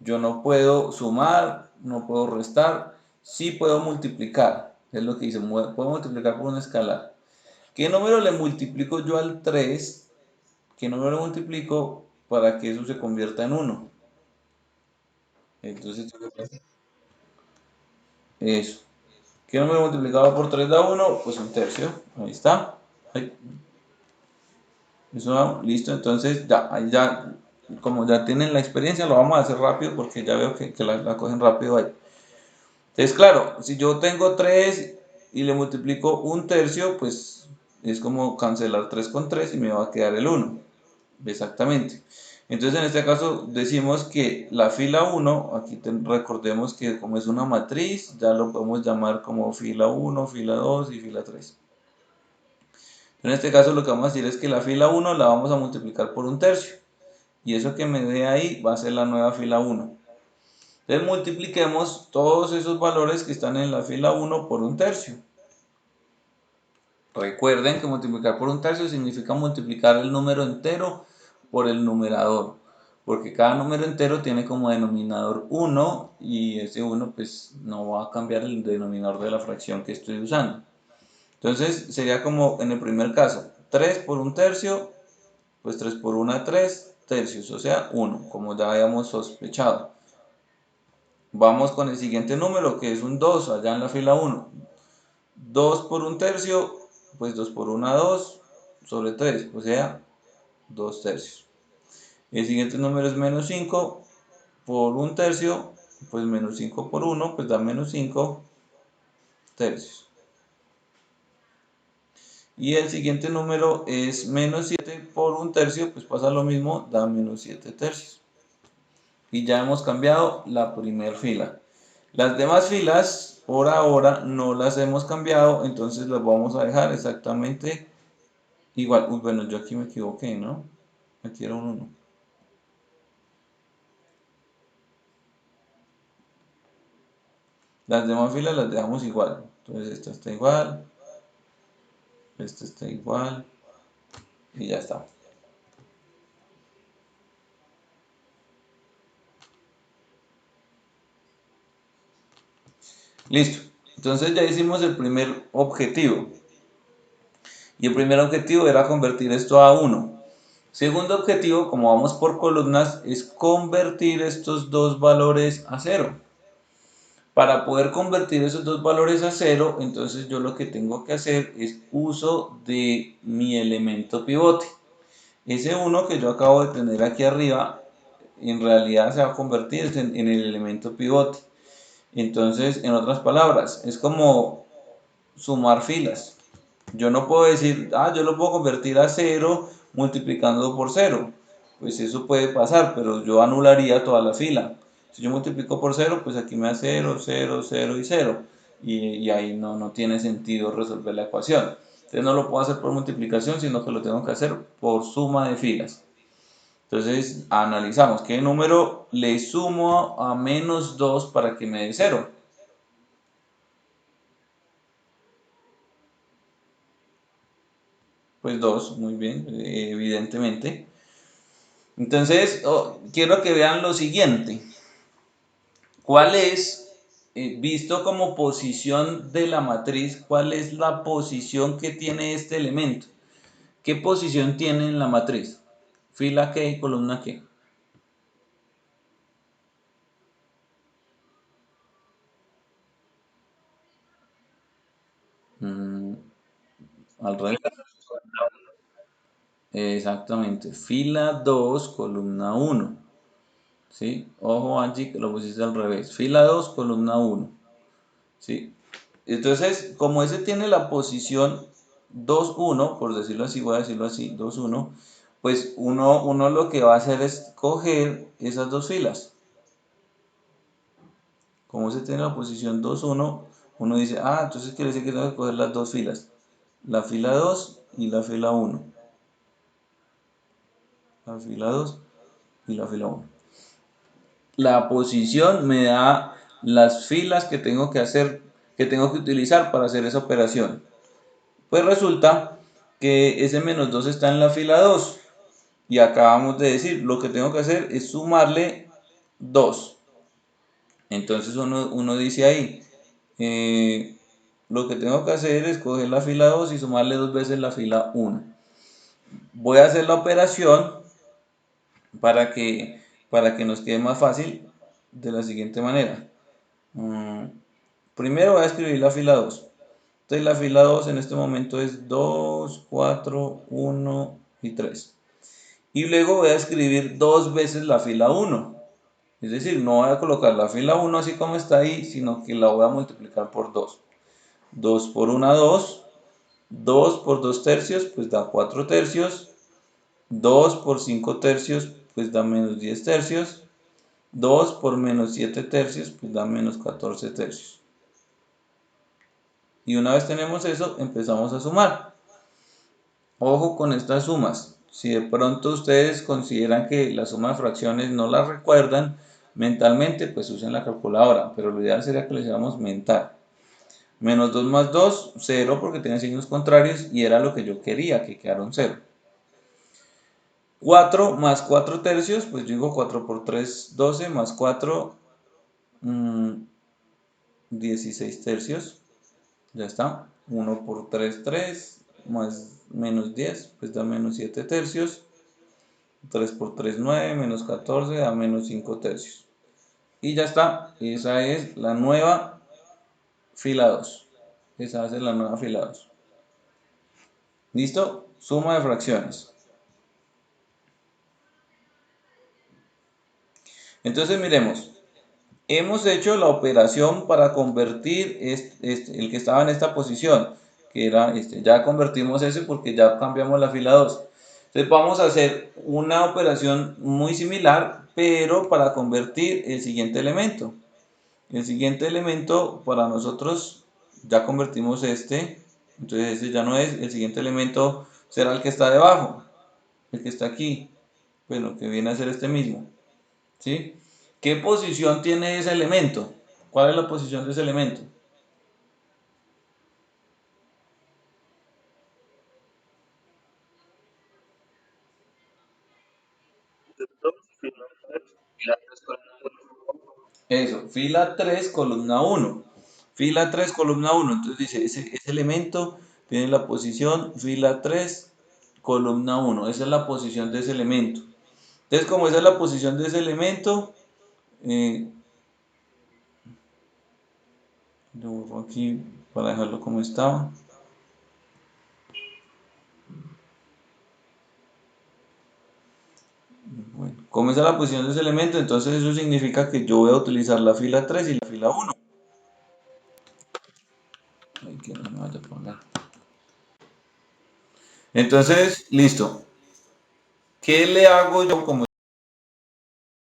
Yo no puedo sumar, no puedo restar, sí puedo multiplicar, es lo que dice, puedo multiplicar por un escalar. ¿Qué número le multiplico yo al 3? ¿Qué número le multiplico para que eso se convierta en 1? Entonces, eso. ¿Qué número multiplicado por 3 da 1? Pues un tercio. Ahí está. Ahí. Eso, listo. Entonces, ya, ahí ya, como ya tienen la experiencia, lo vamos a hacer rápido porque ya veo que la cogen rápido ahí. Entonces, claro, si yo tengo 3 y le multiplico un tercio, pues es como cancelar 3 con 3 y me va a quedar el 1. Exactamente. Entonces, en este caso decimos que la fila 1, aquí recordemos que como es una matriz, ya lo podemos llamar como fila 1, fila 2 y fila 3. En este caso lo que vamos a decir es que la fila 1 la vamos a multiplicar por un tercio. Y eso que me dé ahí va a ser la nueva fila 1. Entonces multipliquemos todos esos valores que están en la fila 1 por un tercio. Recuerden que multiplicar por un tercio significa multiplicar el número entero por el numerador, porque cada número entero tiene como denominador 1 y ese 1 pues no va a cambiar el denominador de la fracción que estoy usando. Entonces sería como en el primer caso, 3 por un tercio, pues 3 por 1, 3 tercios, o sea 1, como ya habíamos sospechado. Vamos con el siguiente número que es un 2 allá en la fila 1. 2 por un tercio, pues 2 por 1, 2 sobre 3, o sea 2 tercios. El siguiente número es menos 5 por un tercio, pues menos 5 por 1, pues da menos 5 tercios. Y el siguiente número es menos 7 por un tercio, pues pasa lo mismo, da menos 7 tercios. Y ya hemos cambiado la primera fila. Las demás filas, por ahora, no las hemos cambiado, entonces las vamos a dejar exactamente igual. Uy, bueno, yo aquí me equivoqué, ¿no? Aquí era un 1. Las demás filas las dejamos igual. Entonces esta está igual, esta está igual y ya está. Listo. Entonces ya hicimos el primer objetivo. Y el primer objetivo era convertir esto a 1. Segundo objetivo, como vamos por columnas, es convertir estos dos valores a 0. Para poder convertir esos dos valores a 0, entonces yo lo que tengo que hacer es uso de mi elemento pivote. Ese 1 que yo acabo de tener aquí arriba, en realidad se va a convertir en el elemento pivote. Entonces, en otras palabras, es como sumar filas. Yo no puedo decir, yo lo puedo convertir a 0 multiplicando por 0. Pues eso puede pasar, pero yo anularía toda la fila. Si yo multiplico por 0, pues aquí me da 0, 0, 0 y 0. Y ahí no tiene sentido resolver la ecuación. Entonces no lo puedo hacer por multiplicación, sino que lo tengo que hacer por suma de filas. Entonces analizamos qué número le sumo a menos 2 para que me dé 0. Pues 2, muy bien, evidentemente. Entonces, quiero que vean lo siguiente. ¿Cuál es, visto como posición de la matriz, cuál es la posición que tiene este elemento? ¿Qué posición tiene en la matriz? ¿Fila qué y columna qué? Mm, al revés. Exactamente. Fila 2 columna uno. ¿Sí? Ojo, Angie, que lo pusiste al revés. Fila 2 columna uno. ¿Sí? Entonces, como ese tiene la posición 2 1, por decirlo así, voy a decirlo así, 2 1, pues uno lo que va a hacer es coger esas dos filas. Como ese tiene la posición 2 1, uno dice, ah, entonces quiere decir que tengo que coger las dos filas. La fila 2 y la fila uno. La fila 2 y la fila uno. La posición me da las filas que tengo que hacer, que tengo que utilizar para hacer esa operación. Pues resulta que ese menos 2 está en la fila 2 y acabamos de decir, lo que tengo que hacer es sumarle 2. Entonces uno dice ahí, eh, lo que tengo que hacer es coger la fila 2 y sumarle dos veces la fila 1. Voy a hacer la operación para que, para que nos quede más fácil de la siguiente manera. Primero voy a escribir la fila 2. Entonces la fila 2 en este momento es 2 4 1 y 3. Y luego voy a escribir dos veces la fila 1. Es decir, no voy a colocar la fila 1 así como está ahí, sino que la voy a multiplicar por 2. 2 por 1, 2. 2 por 2 tercios, pues da 4 tercios. 2 por 5 tercios, pues da menos 10 tercios. 2 por menos 7 tercios, pues da menos 14 tercios. Y una vez tenemos eso, empezamos a sumar. Ojo con estas sumas. Si de pronto ustedes consideran que la suma de fracciones no la recuerdan mentalmente, pues usen la calculadora, pero lo ideal sería que lo hiciéramos mental. Menos 2 más 2, 0 porque tiene signos contrarios y era lo que yo quería, que quedara un 0. 4 más 4 tercios, pues yo digo 4 por 3, 12, más 4, 16 tercios. Ya está. 1 por 3, 3, más menos 10, pues da menos 7 tercios. 3 por 3, 9, menos 14 da menos 5 tercios. Y ya está. Esa es la nueva fila 2. Esa va a ser la nueva fila 2. ¿Listo? Suma de fracciones. Entonces miremos. Hemos hecho la operación para convertir el que estaba en esta posición, que era este. Ya convertimos ese porque ya cambiamos la fila 2. Entonces vamos a hacer una operación muy similar, pero para convertir el siguiente elemento. El siguiente elemento para nosotros, ya convertimos este, entonces este ya no es, el siguiente elemento será el que está debajo, el que está aquí, bueno, que viene a ser este mismo, ¿sí? ¿Qué posición tiene ese elemento? ¿Cuál es la posición de ese elemento? Eso, fila 3 columna uno. Fila 3 columna uno. Entonces dice, ese elemento tiene la posición fila 3 columna uno. Esa es la posición de ese elemento. Entonces, como esa es la posición de ese elemento, eh, lo borro aquí para dejarlo como estaba. Bueno, como esa es la posición de ese elemento, entonces eso significa que yo voy a utilizar la fila 3 y la fila uno. Ay, que no me vaya a poner. Entonces, listo. ¿Qué le hago yo como